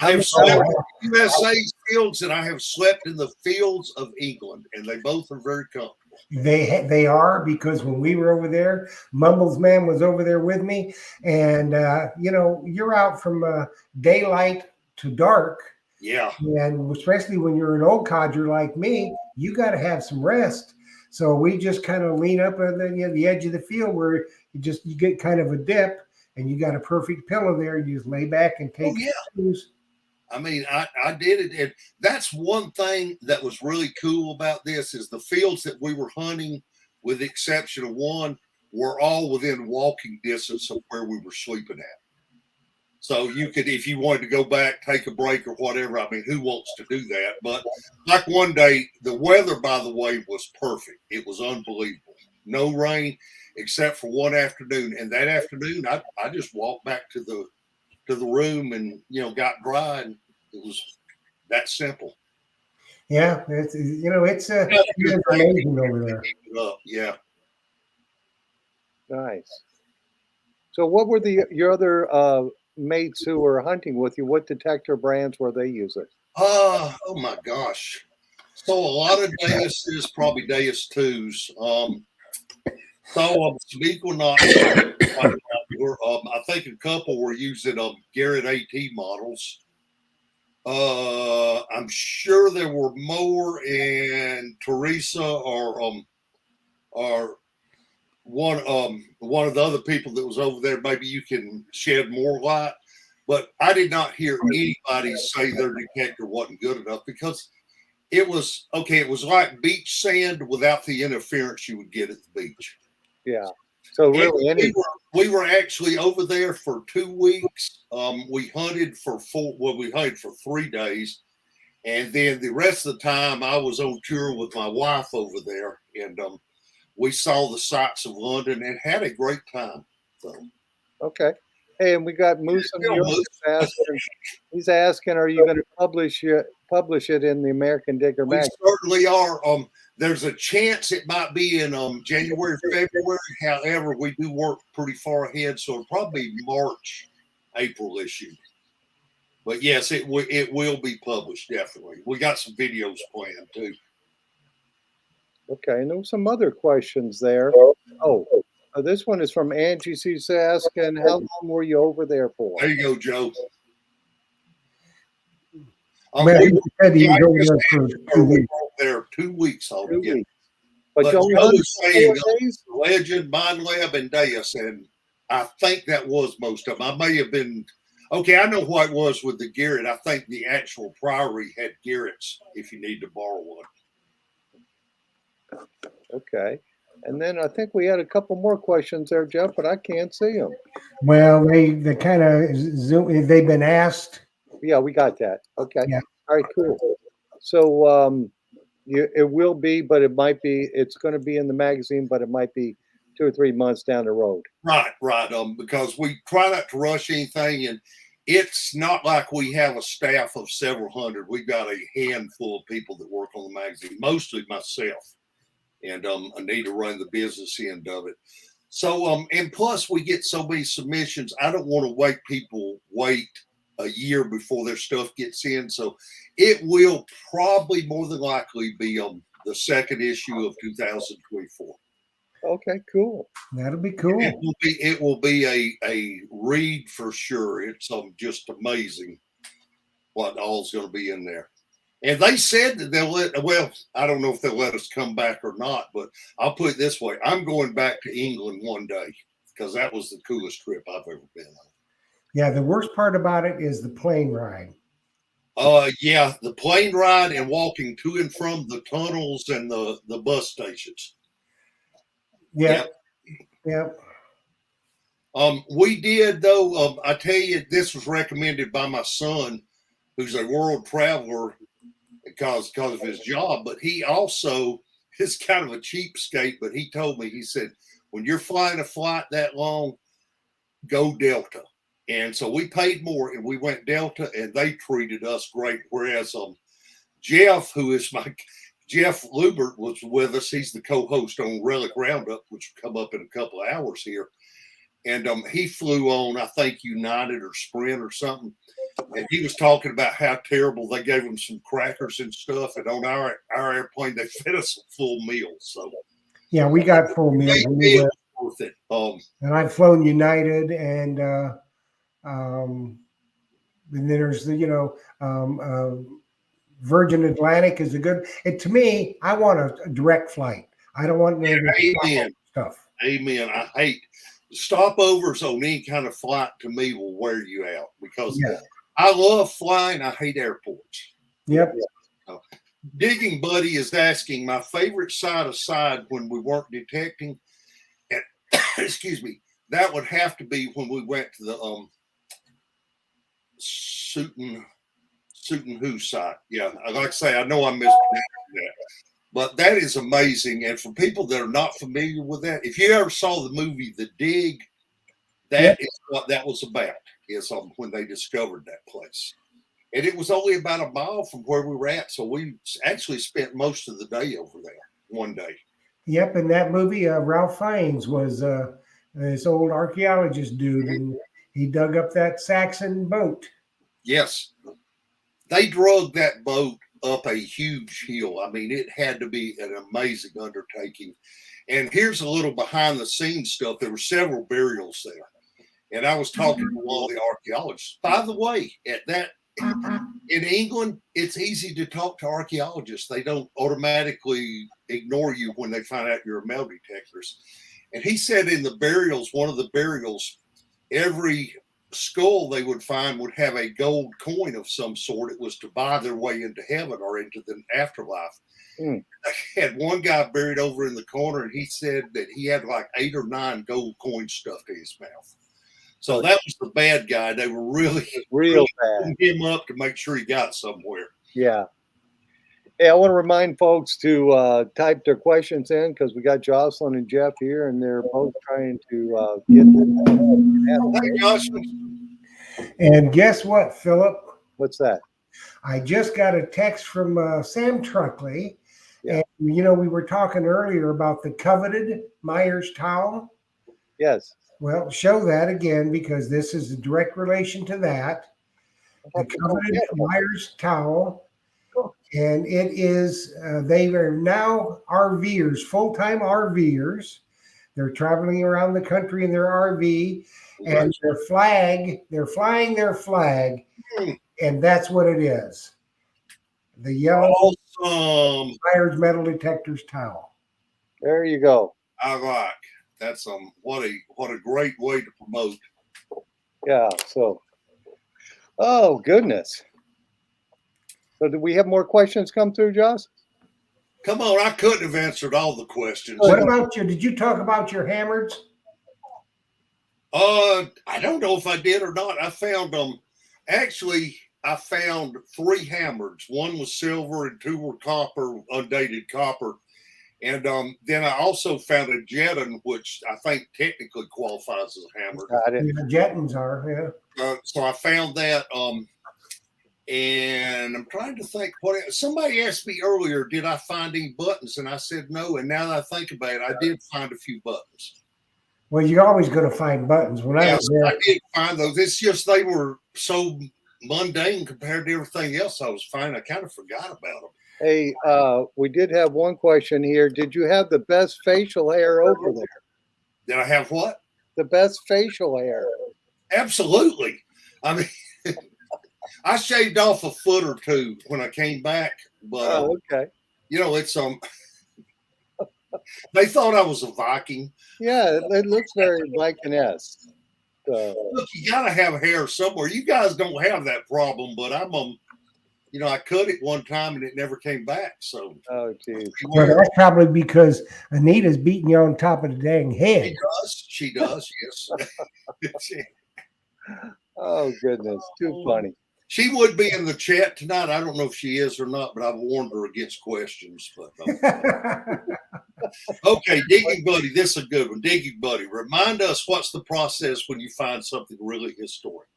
Speaker 3: I have slept in USA fields, and I have slept in the fields of England, and they both are very comfortable.
Speaker 2: They are, because when we were over there, Mumbles Man was over there with me, and you're out from daylight to dark.
Speaker 3: Yeah.
Speaker 2: And especially when you're an old codger like me, you got to have some rest. So we just kind of lean up on the edge of the field where you get kind of a dip, and you got a perfect pillow there. You just lay back and take snooze.
Speaker 3: I mean, I did it. And that's one thing that was really cool about this is the fields that we were hunting, with the exception of one, were all within walking distance of where we were sleeping at. So you could, if you wanted to go back, take a break or whatever, I mean, who wants to do that? But like one day, the weather, by the way, was perfect. It was unbelievable. No rain except for one afternoon. And that afternoon, I just walked back to the room and, got dry and It was that simple.
Speaker 2: Yeah, it's it's amazing over there.
Speaker 3: Yeah.
Speaker 1: Nice. So what were your other mates who were hunting with you? What detector brands were they using?
Speaker 3: Oh my gosh. So a lot of Deus's, probably Deus 2s. Some Equinox. I think a couple were using Garrett AT models. I'm sure there were more, and Teresa or one of the other people that was over there. Maybe you can shed more light. But I did not hear anybody say their detector wasn't good enough, because it was okay. It was like beach sand without the interference you would get at the beach.
Speaker 1: Yeah. So really,
Speaker 3: we were actually over there for 2 weeks. We hunted for we hunted for 3 days, and then the rest of the time I was on tour with my wife over there, and we saw the sights of London and had a great time. So
Speaker 1: okay. Hey, and we got Moose in New York asking. He's asking, are you going to publish it in the American Digger
Speaker 3: we
Speaker 1: magazine?
Speaker 3: certainly are. There's a chance it might be in January, February. However, we do work pretty far ahead, so it'll probably be March, April issue. But yes, it will be published, definitely. We got some videos planned too.
Speaker 1: Okay, and there were some other questions there. Oh, this one is from Angie. She's asking, how long were you over there for?
Speaker 3: There you go, Joe.
Speaker 2: Well, he said he was over there for 2 weeks.
Speaker 3: There 2 weeks altogether.
Speaker 1: 2 weeks. But
Speaker 3: Joe
Speaker 1: you
Speaker 3: was saying
Speaker 1: 4 days?
Speaker 3: Legend, Mind Lab, and Deus, and I think that was most of them. I may have been okay. I know what it was with the Garrett. I think the actual Priory had Garrett's if you need to borrow one.
Speaker 1: Okay. And then I think we had a couple more questions there, Jeff, but I can't see them.
Speaker 2: Well, they kind of zoom. They've been asked.
Speaker 1: Yeah, we got that. Okay.
Speaker 2: Yeah.
Speaker 1: All right, cool. So it will be, but it might be, it's going to be in the magazine, but it might be 2 or 3 months down the road.
Speaker 3: Right. Because we try not to rush anything, and it's not like we have a staff of several hundred. We've got a handful of people that work on the magazine, mostly myself, and I need to run the business end of it. So and plus we get so many submissions. I don't want to make people wait a year before their stuff gets in. So it will probably more than likely be the second issue of 2024.
Speaker 1: Okay, cool.
Speaker 2: That'll be cool.
Speaker 3: It will be a read for sure. It's just amazing what all's going to be in there. And they said that well, I don't know if they'll let us come back or not, but I'll put it this way. I'm going back to England one day, because that was the coolest trip I've ever been on.
Speaker 2: Yeah, the worst part about it is the plane ride.
Speaker 3: Yeah, the plane ride and walking to and from the tunnels and the bus stations.
Speaker 2: Yeah. Yeah.
Speaker 3: We did though. I tell you, this was recommended by my son, who's a world traveler because of his job, but he also is kind of a cheapskate. But he told me, he said, when you're flying a flight that long, go Delta. And so we paid more and we went Delta, and they treated us great. Whereas Jeff, Jeff Lubert was with us. He's the co-host on Relic Roundup, which will come up in a couple of hours here. And he flew on, I think, United or Sprint or something. And he was talking about how terrible they gave him some crackers and stuff. And on our airplane, they fed us a full meal. So
Speaker 2: yeah, we got full meals.
Speaker 3: It was worth it.
Speaker 2: And I've flown United, and then there's the Virgin Atlantic is a good. To me, I want a direct flight. I don't want
Speaker 3: Amen.
Speaker 2: Stuff.
Speaker 3: Amen. I hate stopovers on any kind of flight. To me, will wear you out, because I love flying. I hate airports.
Speaker 2: Yep.
Speaker 3: Digging Buddy is asking my favorite side of side when we weren't detecting. And, excuse me. That would have to be when we went to the Sutton Hoo site. Yeah, like I say, I know I mispronounced that, but that is amazing. And for people that are not familiar with that, if you ever saw the movie The Dig, that is what that was about. Is when they discovered that place. And it was only about a mile from where we were at. So we actually spent most of the day over there one day.
Speaker 2: Yep, in that movie, Ralph Fiennes was this old archaeologist dude, and he dug up that Saxon boat.
Speaker 3: Yes. They drug that boat up a huge hill. I mean, it had to be an amazing undertaking. And here's a little behind the scenes stuff. There were several burials there. And I was talking to one of the archaeologists. By the way, in England, it's easy to talk to archaeologists. They don't automatically ignore you when they find out you're a metal detectorist. And he said in the burials, one of the burials, every skull they would find would have a gold coin of some sort. It was to buy their way into heaven or into the afterlife. I had one guy buried over in the corner, and he said that he had like 8 or 9 gold coins stuffed in his mouth. So that was the bad guy. They were really
Speaker 1: bad.
Speaker 3: him up to make sure he got somewhere.
Speaker 1: Yeah. Hey, I want to remind folks to type their questions in because we got Jocelyn and Jeff here, and they're both trying to get this.
Speaker 3: Hey, Josh.
Speaker 2: And guess what, Philip?
Speaker 1: What's that?
Speaker 2: I just got a text from Sam Truckley.
Speaker 1: Yeah.
Speaker 2: And, you know, we were talking earlier about the coveted Myers towel.
Speaker 1: Yes.
Speaker 2: Well, show that again because this is a direct relation to that. The coveted Myers towel. And it is, they are now RVers, full-time RVers. They're traveling around the country in their RV, and their flag, they're flying their flag, and that's what it is. The yellow Myers metal detectors towel.
Speaker 1: There you go.
Speaker 3: I like. That's what a great way to promote.
Speaker 1: Yeah. So, oh goodness. So, do we have more questions come through, Joss?
Speaker 3: Come on, I couldn't have answered all the questions.
Speaker 2: What about you? Did you talk about your hammers?
Speaker 3: I don't know if I did or not. I found actually I found 3 hammers. One was silver and 2 were copper, undated copper. And then I also found a Jetton, which I think technically qualifies as a hammer.
Speaker 2: The Jettons are, yeah.
Speaker 3: So I found that. And I'm trying to think somebody asked me earlier, did I find any buttons? And I said no. And now that I think about it, I did find a few buttons.
Speaker 2: Well, you're always going to find buttons.
Speaker 3: I did find those. It's just they were so mundane compared to everything else I was finding. I kind of forgot about them.
Speaker 1: Hey, we did have one question here. Did you have the best facial hair over there?
Speaker 3: Did I have what?
Speaker 1: The best facial hair.
Speaker 3: Absolutely. I mean, I shaved off a foot or 2 when I came back, but
Speaker 1: okay.
Speaker 3: You know, it's they thought I was a Viking.
Speaker 1: Yeah, it looks very Viking-esque.
Speaker 3: Look, you gotta have hair somewhere. You guys don't have that problem, but I'm you know, I cut it one time and it never came back. So,
Speaker 1: oh, geez.
Speaker 2: Well, that's probably because Anita's beating you on top of the dang head.
Speaker 3: She does, yes.
Speaker 1: Oh, goodness. Too funny.
Speaker 3: She would be in the chat tonight. I don't know if she is or not, but I've warned her against questions. But okay, Digging Buddy, this is a good one. Digging Buddy, remind us what's the process when you find something really historic.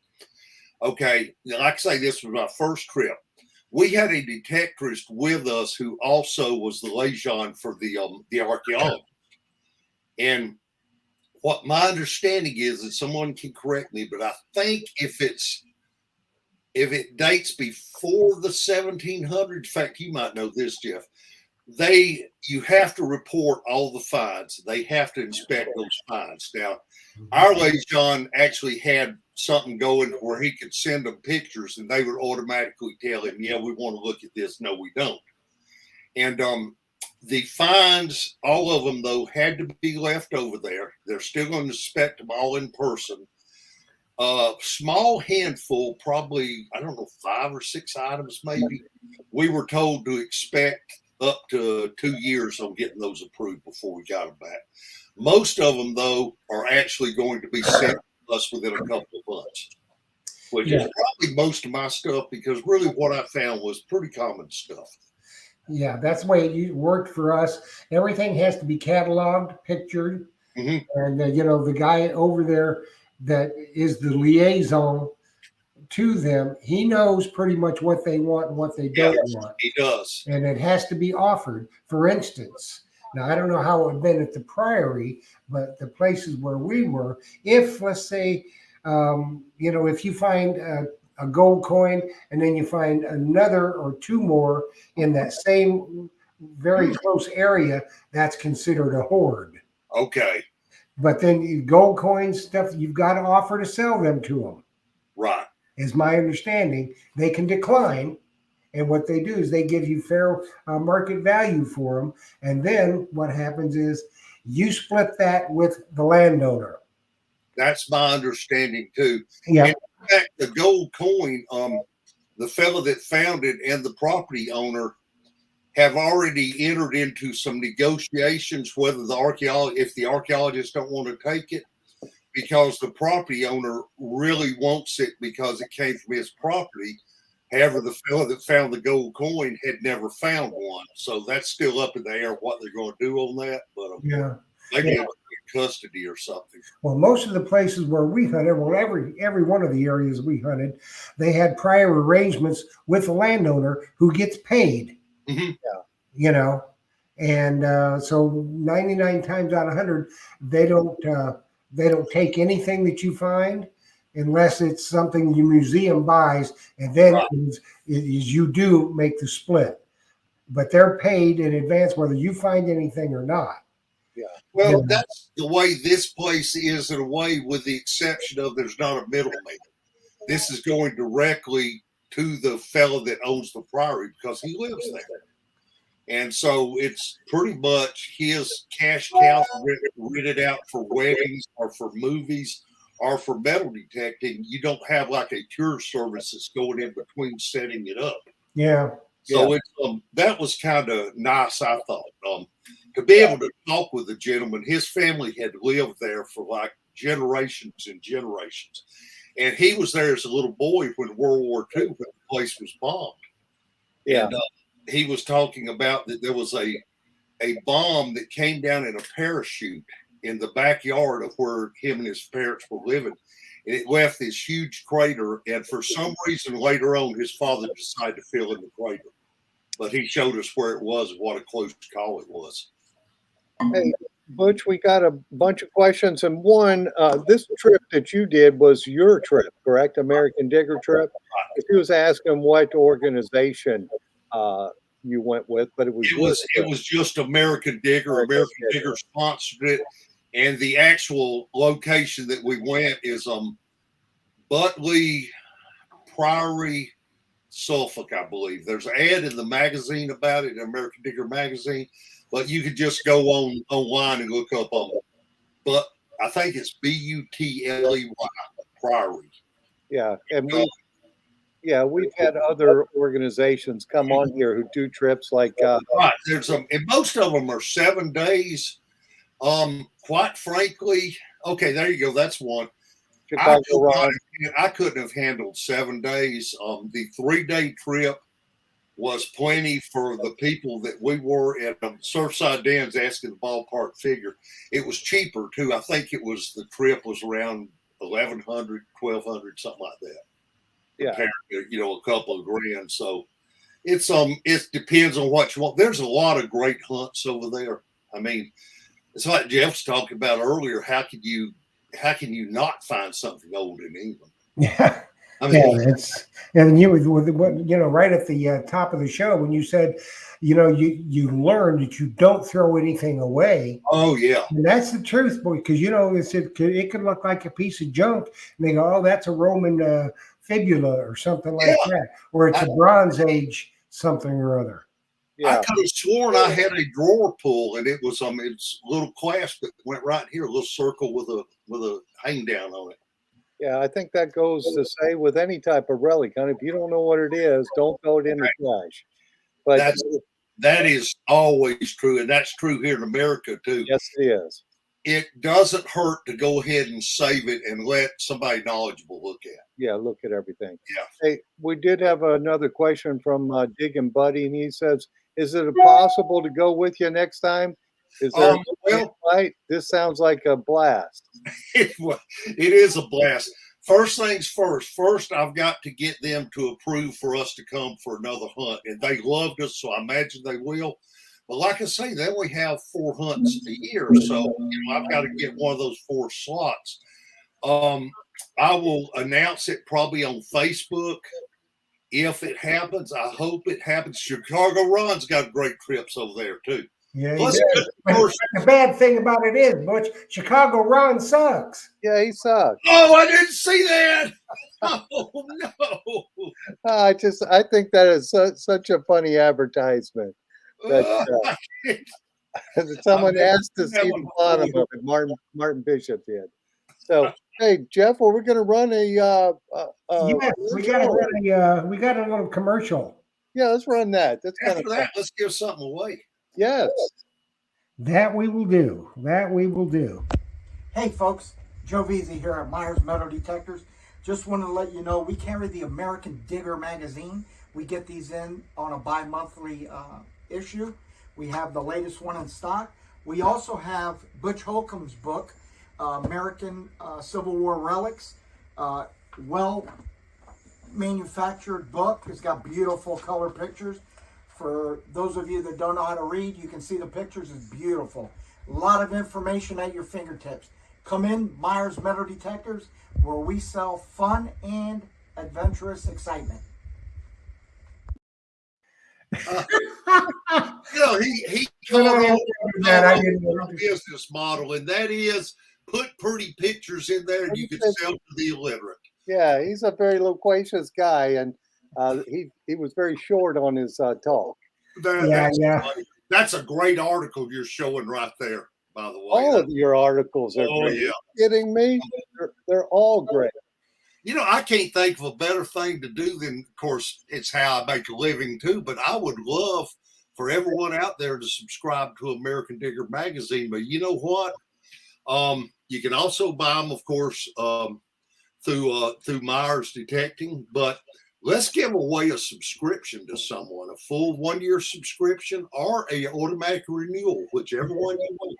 Speaker 3: Okay, like I say, this was my first trip. We had a detectorist with us who also was the liaison for the archaeologist. And what my understanding is, and someone can correct me, but I think if it dates before the 1700s, in fact, you might know this, Jeff, you have to report all the finds. They have to inspect those finds. Now, our liaison actually had something going where he could send them pictures and they would automatically tell him, yeah, we want to look at this. No, we don't. And the finds, all of them, though, had to be left over there. They're still going to inspect them all in person. Small handful, probably, I don't know, 5 or 6 items maybe. We were told to expect up to 2 years on getting those approved before we got them back. Most of them, though, are actually going to be sent to us within a couple of months, which is probably most of my stuff because really what I found was pretty common stuff.
Speaker 2: Yeah, that's the way it worked for us. Everything has to be cataloged, pictured, and you know, the guy over there that is the liaison to them, he knows pretty much what they want and what they don't
Speaker 3: Yes,
Speaker 2: want.
Speaker 3: he does.
Speaker 2: And it has to be offered. For instance, now I don't know how it would have been at the Priory, but the places where we were, if let's say, if you find a gold coin and then you find another or two more in that same very close area, that's considered a hoard.
Speaker 3: Okay.
Speaker 2: But then gold coins stuff, you've got to offer to sell them to them.
Speaker 3: Right.
Speaker 2: Is my understanding. They can decline, and what they do is they give you fair market value for them. And then what happens is you split that with the landowner.
Speaker 3: That's my understanding too.
Speaker 2: Yeah.
Speaker 3: In fact, the gold coin, the fellow that found it and the property owner have already entered into some negotiations whether if the archaeologists don't want to take it, because the property owner really wants it because it came from his property. However, the fellow that found the gold coin had never found one. So that's still up in the air what they're going to do on that. But maybe it was in custody or something.
Speaker 2: Well, most of the places where we hunted, well, every one of the areas we hunted, they had prior arrangements with the landowner who gets paid.
Speaker 3: Mm-hmm.
Speaker 2: And so 99 times out of 100, they don't take anything that you find unless it's something your museum buys, and then you do make the split. But they're paid in advance whether you find anything or not.
Speaker 3: Yeah. Well, that's the way this place is in a way, with the exception of there's not a middleman. This is going directly to the fellow that owns the Priory because he lives there. And so it's pretty much his cash cow rented out for weddings or for movies or for metal detecting. You don't have like a tour service that's going in between setting it up.
Speaker 2: Yeah.
Speaker 3: So it's that was kind of nice, I thought, to be able to talk with the gentleman. His family had lived there for like generations and generations, and he was there as a little boy when World War II, when the place was bombed.
Speaker 1: Yeah.
Speaker 3: And he was talking about that there was a bomb that came down in a parachute in the backyard of where him and his parents were living. And it left this huge crater. And for some reason, later on, his father decided to fill in the crater. But he showed us where it was and what a close call it was.
Speaker 1: Hey, Butch, we got a bunch of questions. And one, this trip that you did was your trip, correct? American Digger trip? If he was asking what organization you went with, but it was
Speaker 3: just American Digger. American Digger sponsored it. And the actual location that we went is Butley Priory, Suffolk, I believe. There's an ad in the magazine about it, American Digger magazine, but you could just go online and look up but I think it's Butley Priory.
Speaker 1: Yeah, and we've had other organizations come on here who do trips like
Speaker 3: right. There's and most of them are 7 days. Quite frankly, okay, there you go. That's one. I couldn't have handled 7 days. The 3-day trip was plenty for the people that we were at. Surfside Dan's asking the ballpark figure. It was cheaper too. I think the trip was around $1,100, $1,200, something like that.
Speaker 1: Yeah,
Speaker 3: compared to, a couple of grand. So it's it depends on what you want. There's a lot of great hunts over there. I mean, it's like Jeff's talking about earlier. How can you not find something old in England?
Speaker 2: Yeah.
Speaker 3: I mean,
Speaker 2: right at the top of the show when you said, you learn that you don't throw anything away.
Speaker 3: Oh yeah,
Speaker 2: and that's the truth, boy. Because it could look like a piece of junk, and they go, "Oh, that's a Roman fibula or something like that," or it's a Bronze Age something or other.
Speaker 3: Yeah. I could have sworn I had a drawer pull, and it was it's a little clasp that went right here, a little circle with a hang down on it.
Speaker 1: Yeah, I think that goes to say with any type of relic, if you don't know what it is, don't throw it in the trash. But
Speaker 3: that is always true, and that's true here in America too.
Speaker 1: Yes, it is.
Speaker 3: It doesn't hurt to go ahead and save it and let somebody knowledgeable look at it.
Speaker 1: Yeah, look at everything.
Speaker 3: Yeah.
Speaker 1: Hey, we did have another question from Diggin' Buddy, and he says, "Is it possible to go with you next time? Is there right? This sounds like a blast."
Speaker 3: It is a blast. first things first. First, I've got to get them to approve for us to come for another hunt, and they loved us, so I imagine they will. But like I say, they only have 4 hunts a year, so I've got to get one of those 4 slots. I will announce it probably on Facebook if it happens. I hope it happens. Chicago Run's got great trips over there too.
Speaker 2: Yeah,
Speaker 3: Plus,
Speaker 2: the bad thing about it is, Butch, Chicago Ron sucks.
Speaker 1: Yeah, he sucks.
Speaker 3: oh, I didn't see that. Oh no!
Speaker 1: I think that is such a funny advertisement. That someone asked to see the bottom of it. Martin Bishop did. So, hey Jeff, well, we're going to run a.
Speaker 2: Yes, we got a little commercial.
Speaker 1: Yeah, let's run that. That's kind
Speaker 3: After
Speaker 1: of
Speaker 3: that, let's give something away.
Speaker 1: yes.
Speaker 2: That we will do. That we will do.
Speaker 4: Hey folks, Joe Veazey here at Myers Metal Detectors. Just wanted to let you know we carry the American Digger magazine. We get these in on a bi-monthly issue. We have the latest one in stock. We also have Butch Holcomb's book, American Civil War Relics. Well manufactured book. It's got beautiful color pictures. For those of you that don't know how to read, you can see the pictures. It's beautiful. A lot of information at your fingertips. Come in, Myers Metal Detectors, where we sell fun and adventurous excitement.
Speaker 3: He covered a business model, and that is put pretty pictures in there, and you can sell to the illiterate.
Speaker 1: Yeah, he's a very loquacious guy, and he was very short on his talk.
Speaker 3: That's a great article you're showing right there, by the way.
Speaker 1: All of your articles are great.
Speaker 3: Yeah.
Speaker 1: Are you kidding me? They're all great.
Speaker 3: I can't think of a better thing to do than, of course, it's how I make a living too, but I would love for everyone out there to subscribe to American Digger magazine. But you know what? You can also buy them, of course, through Myers Detecting, but let's give away a subscription to someone, a full 1-year subscription or a automatic renewal, whichever one you want.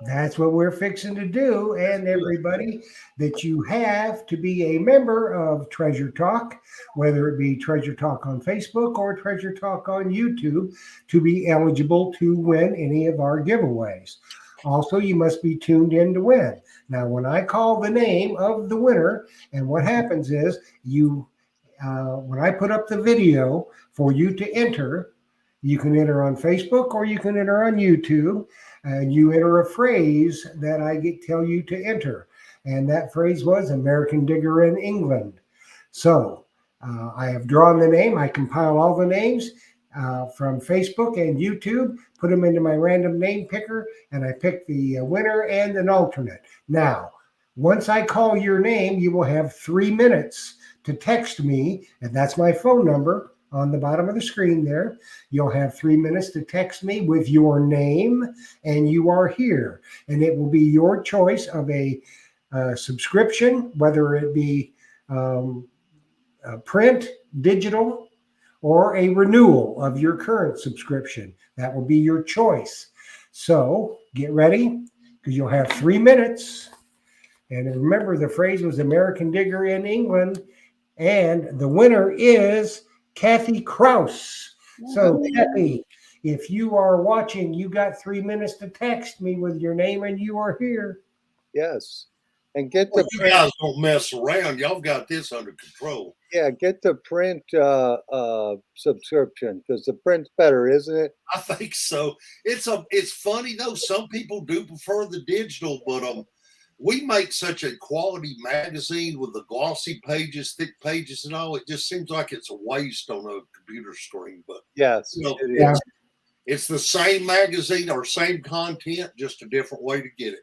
Speaker 2: That's what we're fixing to do. And everybody, that you have to be a member of Treasure Talk, whether it be Treasure Talk on Facebook or Treasure Talk on YouTube, to be eligible to win any of our giveaways. Also, you must be tuned in to win. Now, when I call the name of the winner, and what happens is when I put up the video for you to enter, you can enter on Facebook or you can enter on YouTube, and you enter a phrase that I tell you to enter. And that phrase was American Digger in England. So I have drawn the name. I compile all the names from Facebook and YouTube, put them into my random name picker, and I pick the winner and an alternate. Now, once I call your name, you will have 3 minutes to text me, and that's my phone number on the bottom of the screen there. You'll have 3 minutes to text me with your name, and you are here. And it will be your choice of a subscription, whether it be print, digital, or a renewal of your current subscription. That will be your choice. So get ready, because you'll have 3 minutes. And remember, the phrase was American Digger in England. And the winner is Kathy Kraus. So, Kathy, if you are watching, you got 3 minutes to text me with your name, and you are here.
Speaker 1: Yes. And get the
Speaker 3: You guys don't mess around. Y'all got this under control.
Speaker 1: get the print subscription, because the print's better, isn't it?
Speaker 3: I think so. It's funny though. Some people do prefer the digital, but we make such a quality magazine with the glossy pages, thick pages, and all. It just seems like it's a waste on a computer screen. But
Speaker 1: Yes,
Speaker 3: you know,
Speaker 1: it is.
Speaker 3: it's the same magazine or same content, just a different way to get it.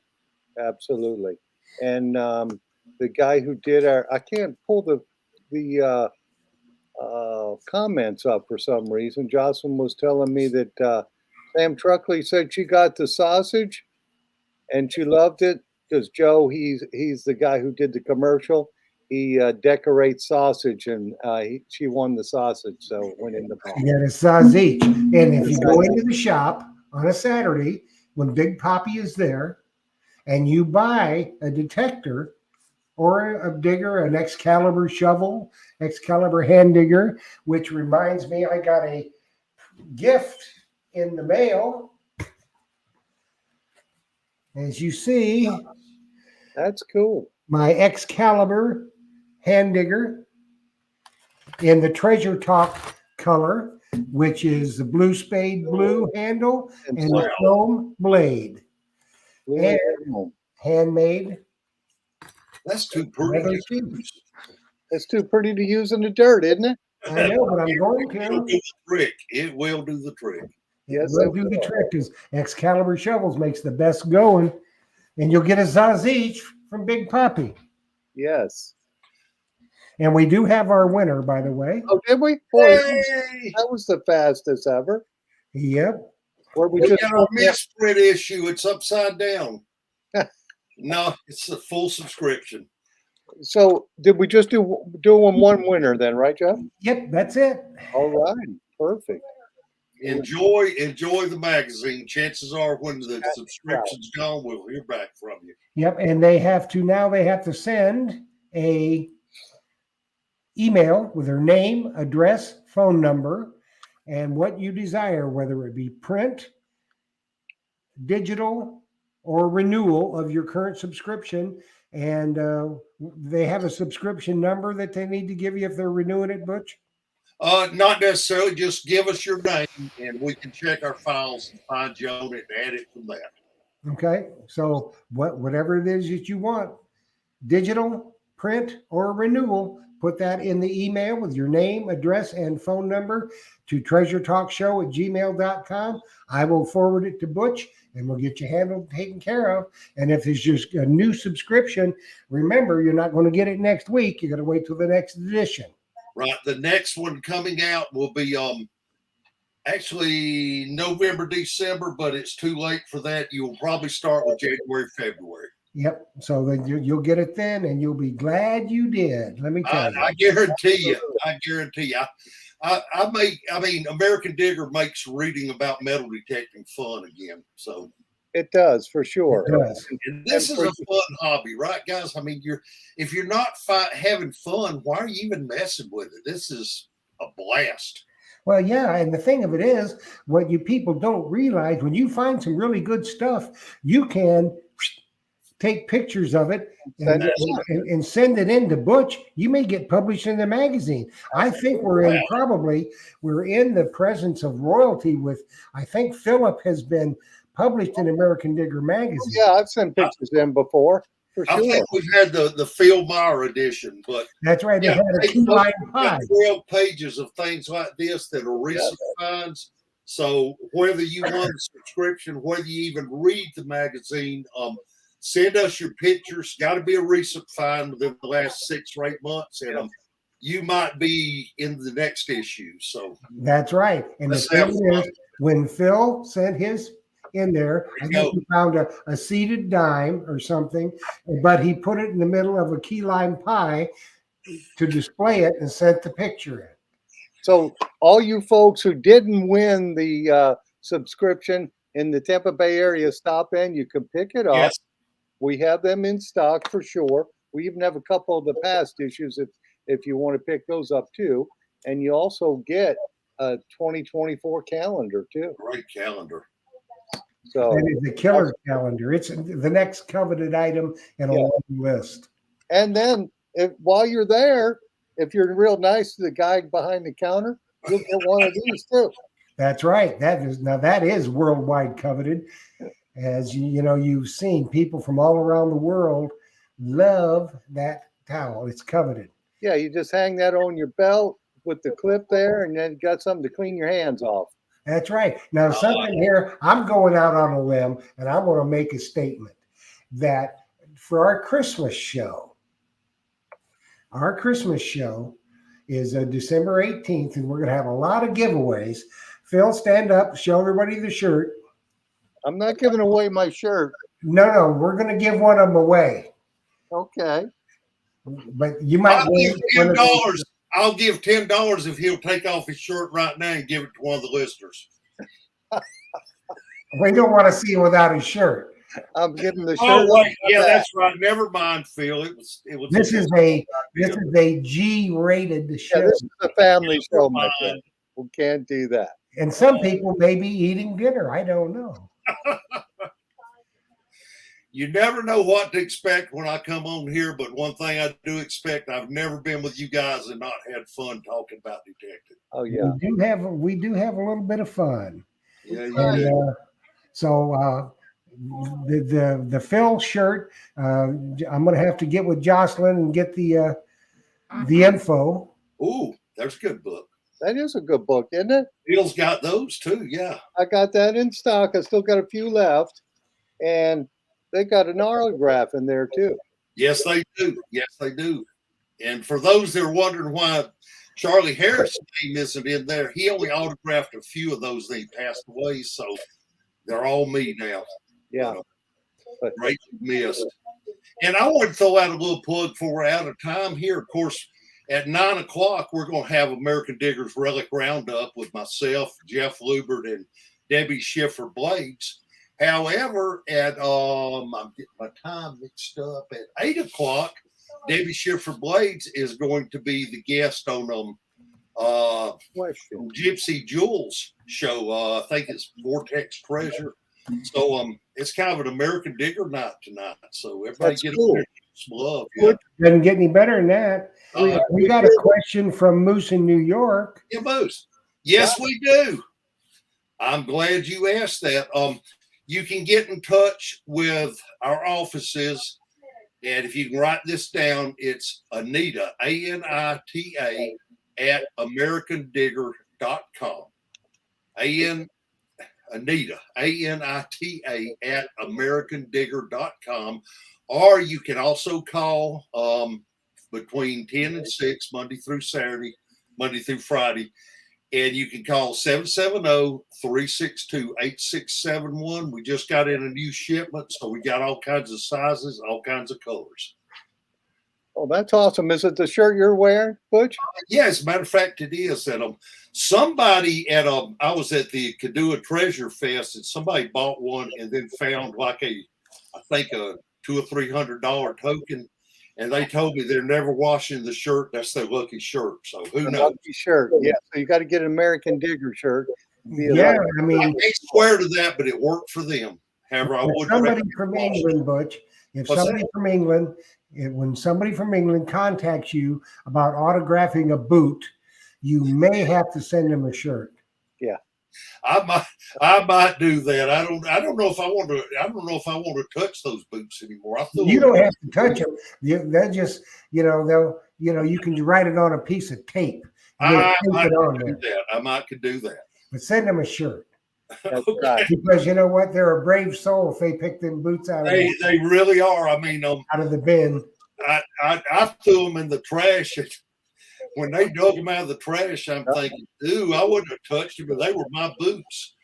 Speaker 1: Absolutely. And the guy who did I can't pull the comments up for some reason. Jocelyn was telling me that Sam Truckley said she got the sausage and she loved it, because Joe, he's the guy who did the commercial. He decorates sausage, and she won the sausage, so it went in the box.
Speaker 2: You got a sausage. And if you go into the shop on a Saturday when Big Poppy is there, and you buy a detector, or a digger, an Excalibur shovel, Excalibur hand digger, which reminds me, I got a gift in the mail. As you see,
Speaker 1: That's cool.
Speaker 2: my Excalibur hand digger in the Treasure Talk color, which is the blue spade blue handle and the chrome blade.
Speaker 1: Blue
Speaker 2: And
Speaker 1: animal.
Speaker 2: handmade.
Speaker 3: That's too pretty.
Speaker 2: Leather
Speaker 3: to
Speaker 2: shoes.
Speaker 3: use.
Speaker 1: It's too pretty to use in the dirt, isn't it?
Speaker 2: I know, but I'm going
Speaker 3: It'll
Speaker 2: to.
Speaker 3: do the trick. It will do the trick.
Speaker 1: Yes,
Speaker 2: We'll
Speaker 1: it
Speaker 2: do the
Speaker 1: will.
Speaker 2: trick because Excalibur shovels makes the best going. And you'll get a Zaz each from Big Poppy.
Speaker 1: Yes.
Speaker 2: And we do have our winner, by the way.
Speaker 1: Oh, did we? Boy,
Speaker 3: Hey,
Speaker 1: that was the fastest ever.
Speaker 2: Yep.
Speaker 1: Where we
Speaker 3: we
Speaker 1: just
Speaker 3: got our misprint issue. It's upside down. No, it's a full subscription.
Speaker 1: so did we just do one winner then, right, Jeff?
Speaker 2: Yep, that's it.
Speaker 1: All right, perfect.
Speaker 3: Enjoy the magazine. Chances are when the subscription's gone, we'll hear back from you.
Speaker 2: Yep. And they have to send a email with their name, address, phone number, and what you desire, whether it be print, digital, or renewal of your current subscription. And they have a subscription number that they need to give you if they're renewing it, Butch?
Speaker 3: Not necessarily. Just give us your name, and we can check our files and find you on it and add it from that.
Speaker 2: Okay. So whatever it is that you want, digital, print, or renewal, put that in the email with your name, address, and phone number to treasuretalkshow@gmail.com. I will forward it to Butch and we'll get you handled, taken care of. And if it's just a new subscription, remember, you're not going to get it next week. You got to wait till the next edition.
Speaker 3: Right. The next one coming out will be actually November, December, but it's too late for that. You'll probably start with January, February.
Speaker 2: Yep. So then you'll get it then, and you'll be glad you did. Let me tell you.
Speaker 3: I guarantee you. I guarantee you. I mean, American Digger makes reading about metal detecting fun again. So
Speaker 1: It does for sure.
Speaker 2: It does.
Speaker 3: and this is a fun hobby, right, guys? I mean, if you're not having fun, why are you even messing with it? This is a blast.
Speaker 2: Well, yeah, and the thing of it is, what you people don't realize, when you find some really good stuff, you can take pictures of it and send it in to Butch. You may get published in the magazine. I think we're in the presence of royalty with, I think Philip has been published in American Digger magazine.
Speaker 1: Yeah, I've sent pictures in before, for
Speaker 3: I
Speaker 1: sure.
Speaker 3: think we've had the Phil Meyer edition, but
Speaker 2: That's right. They
Speaker 3: yeah,
Speaker 2: had a
Speaker 3: they
Speaker 2: key lime
Speaker 3: got
Speaker 2: pie.
Speaker 3: 12 pages of things like this that are recent finds. So whether you want a subscription, whether you even read the magazine, send us your pictures. Got to be a recent find within the last 6 or 8 months, and you might be in the next issue. So
Speaker 2: That's right. And the
Speaker 3: let's have
Speaker 2: thing is,
Speaker 3: fun.
Speaker 2: when Phil sent his in there, I think he found a seeded dime or something, but he put it in the middle of a key lime pie to display it and sent the picture in.
Speaker 1: So all you folks who didn't win the subscription in the Tampa Bay area, stop in. You can pick it up.
Speaker 3: Yes.
Speaker 1: We have them in stock for sure. We even have a couple of the past issues if you want to pick those up too. And you also get a 2024 calendar too.
Speaker 3: Great calendar.
Speaker 1: So
Speaker 2: That is the killer calendar. It's the next coveted item in a long list.
Speaker 1: and then while you're there, if you're real nice to the guy behind the counter, you'll get one of these too.
Speaker 2: That's right. That is worldwide coveted. As you've seen people from all around the world love that towel. It's coveted.
Speaker 1: Yeah, you just hang that on your belt with the clip there, and then you got something to clean your hands off.
Speaker 2: That's right. Now, something here, I'm going out on a limb, and I'm going to make a statement that for our Christmas show is December 18th, and we're going to have a lot of giveaways. Phil, stand up, show everybody the shirt.
Speaker 1: I'm not giving away my shirt.
Speaker 2: No, we're going to give one of them away.
Speaker 1: Okay.
Speaker 2: But you might
Speaker 3: I'll give
Speaker 2: win
Speaker 3: $10. I'll give $10 if he'll take off his shirt right now and give it to one of the listeners.
Speaker 2: We don't want to see him without his shirt.
Speaker 1: I'm getting the shirt.
Speaker 3: Oh wait, yeah,
Speaker 1: back.
Speaker 3: that's right. Never mind, Phil. It was.
Speaker 2: This is a G-rated
Speaker 1: Yeah,
Speaker 2: show,
Speaker 1: this is a family show, my
Speaker 3: Fine.
Speaker 1: friend. We can't do that.
Speaker 2: and some people may be eating dinner. I don't know.
Speaker 3: You never know what to expect when I come on here, but one thing I do expect, I've never been with you guys and not had fun talking about detective.
Speaker 1: Oh yeah.
Speaker 2: We do have a little bit of fun.
Speaker 3: Yeah, you
Speaker 2: And
Speaker 3: do.
Speaker 2: so the Phil shirt, I'm going to have to get with Jocelyn and get the info.
Speaker 3: Ooh, there's a good book.
Speaker 1: That is a good book, isn't it?
Speaker 3: Bill's got those too. Yeah.
Speaker 1: I got that in stock. I still got a few left. And they got an autograph in there too.
Speaker 3: Yes, they do. Yes, they do. And for those that are wondering why Charlie Harris's name isn't in there, he only autographed a few of those that he passed away. So they're all me now.
Speaker 1: Yeah. But
Speaker 3: Great missed. And I want to throw out a little plug before we're out of time here. Of course, at 9 o'clock, we're going to have American Diggers Relic Roundup with myself, Jeff Lubert, and Debbie Schiffer Blades. However, at I'm getting my time mixed up. At 8 o'clock, Debbie Schiffer Blades is going to be the guest on
Speaker 1: question.
Speaker 3: Gypsy Jules show. I think it's Vortex Treasure. So it's kind of an American Digger night tonight. So everybody
Speaker 1: That's
Speaker 3: get
Speaker 1: cool.
Speaker 3: up there and some love. Yeah.
Speaker 2: Doesn't get any better than that. We got a question from Moose in New York.
Speaker 3: Yeah, Moose. Yes, we do. I'm glad you asked that. You can get in touch with our offices, and if you can write this down, it's Anita, ANITA, at AmericanDigger.com. Anita, ANITA, at AmericanDigger.com. Or you can also call between 10 and 6, Monday through Saturday, Monday through Friday. And you can call 770-362-8671. We just got in a new shipment, so we got all kinds of sizes, all kinds of colors.
Speaker 1: Oh, that's awesome. Is it the shirt you're wearing, Butch?
Speaker 3: Yeah, as a matter of fact, it is. And somebody at I was at the Kadua Treasure Fest, and somebody bought one and then found like I think a $200 or $300 token. And they told me they're never washing the shirt. That's their lucky shirt. So who
Speaker 1: A
Speaker 3: knows?
Speaker 1: lucky shirt. Yeah. So you got to get an American Digger shirt. Be a
Speaker 2: Yeah,
Speaker 1: lucky-
Speaker 2: I
Speaker 3: I
Speaker 2: mean,
Speaker 3: can't swear to that, but it worked for them. However, I
Speaker 2: if
Speaker 3: would
Speaker 2: somebody
Speaker 3: recommend
Speaker 2: from
Speaker 3: washing.
Speaker 2: England, Butch, if
Speaker 3: What's
Speaker 2: somebody from England, when somebody from England contacts you about autographing a boot, you may have to send them a shirt.
Speaker 3: I might do that. I don't know if I want to. I don't know if I want to touch those boots anymore. I threw
Speaker 2: You
Speaker 3: them-
Speaker 2: don't have to touch them. They'll just, they'll, you can write it on a piece of tape. And then
Speaker 3: I
Speaker 2: tape
Speaker 3: might
Speaker 2: it on
Speaker 3: could do
Speaker 2: there.
Speaker 3: that. I might could do that.
Speaker 2: But send them a shirt.
Speaker 1: That's
Speaker 3: Okay.
Speaker 1: right.
Speaker 2: Because you know what? They're a brave soul if they pick them boots out of
Speaker 3: They really are. I mean,
Speaker 2: out of the bin.
Speaker 3: I threw them in the trash. And when they dug them out of the trash, I'm thinking, ooh, I wouldn't have touched them, but they were my boots.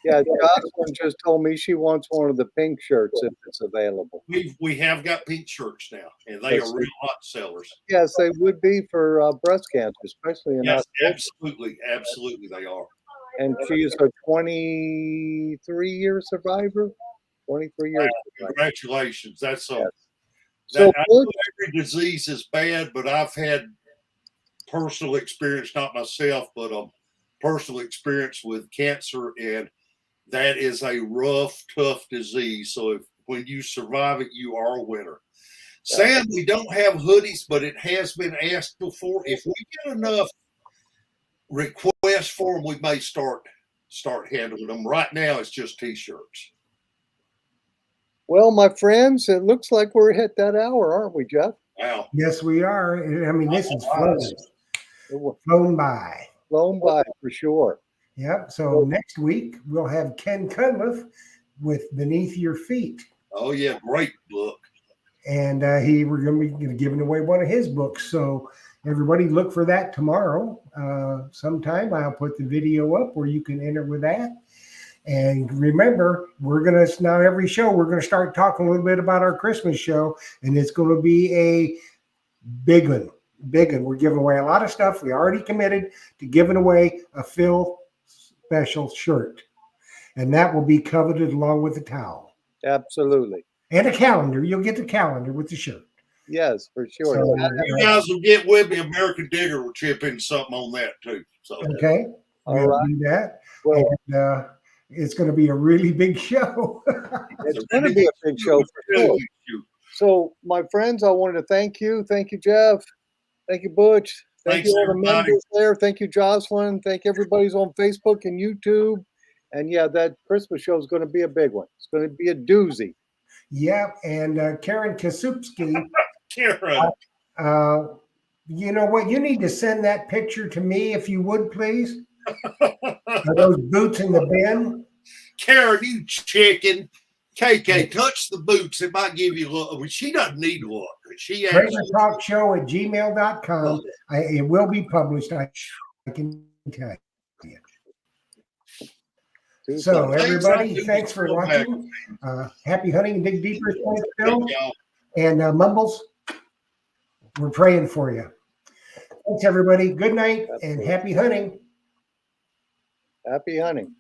Speaker 1: Yeah, Jocelyn just told me she wants one of the pink shirts if it's available.
Speaker 3: We have got pink shirts now, and they are real hot sellers.
Speaker 1: Yes, they would be for breast cancer, especially in
Speaker 3: Yes,
Speaker 1: October.
Speaker 3: absolutely, they are.
Speaker 1: And she's a 23-year survivor. 23 years.
Speaker 3: Congratulations. That's
Speaker 1: Yes.
Speaker 3: that,
Speaker 1: So,
Speaker 3: I know
Speaker 1: Butch,
Speaker 3: every disease is bad, but I've had personal experience, not myself, but personal experience with cancer, and that is a rough, tough disease. So when you survive it, you are a winner. Sam, we don't have hoodies, but it has been asked before. If we get enough requests for them, we may start handling them. Right now, it's just T-shirts.
Speaker 1: well, my friends, it looks like we're at that hour, aren't we, Jeff?
Speaker 3: Wow.
Speaker 2: Yes, we are. I mean, this is
Speaker 1: It
Speaker 2: flown by.
Speaker 1: flown by for sure.
Speaker 2: Yep. So next week we'll have Ken Cunliffe with Beneath Your Feet.
Speaker 3: Oh yeah, great book.
Speaker 2: And we're going to be giving away one of his books. So everybody look for that tomorrow. Sometime I'll put the video up where you can enter with that. And remember, we're going to now every show, we're going to start talking a little bit about our Christmas show. And it's going to be a big one. We're giving away a lot of stuff. We already committed to giving away a Phil special shirt. And that will be coveted along with the towel.
Speaker 1: Absolutely.
Speaker 2: And a calendar. You'll get the calendar with the shirt.
Speaker 1: Yes, for sure.
Speaker 2: So,
Speaker 3: You guys will get with me. American Digger will chip in something on that too. So
Speaker 2: okay.
Speaker 1: All
Speaker 2: We'll
Speaker 1: right.
Speaker 2: do that.
Speaker 1: Well,
Speaker 2: And it's going to be a really big show.
Speaker 1: it's going to be a big show for sure. So, my friends, I wanted to thank you. Thank you, Jeff. Thank you, Butch. Thank
Speaker 3: Thanks,
Speaker 1: you, all the
Speaker 3: everybody.
Speaker 1: members there. Thank you, Jocelyn. Thank everybody's on Facebook and YouTube. And yeah, that Christmas show is going to be a big one. It's going to be a doozy.
Speaker 2: Yeah. And Karen Kasupski,
Speaker 3: Karen,
Speaker 2: you know what? You need to send that picture to me if you would, please. Are those boots in the bin?
Speaker 3: Karen, you chicken. KK, touch the boots. It might give you a look. Well, she doesn't need one. She actually.
Speaker 2: TraderTalkShow@gmail.com. It will be published. I can tell you. So, everybody, thanks for watching. Happy hunting and dig deeper. Thanks, Phil. And Mumbles, we're praying for you. Thanks, everybody. Good night and happy hunting.
Speaker 1: Happy hunting.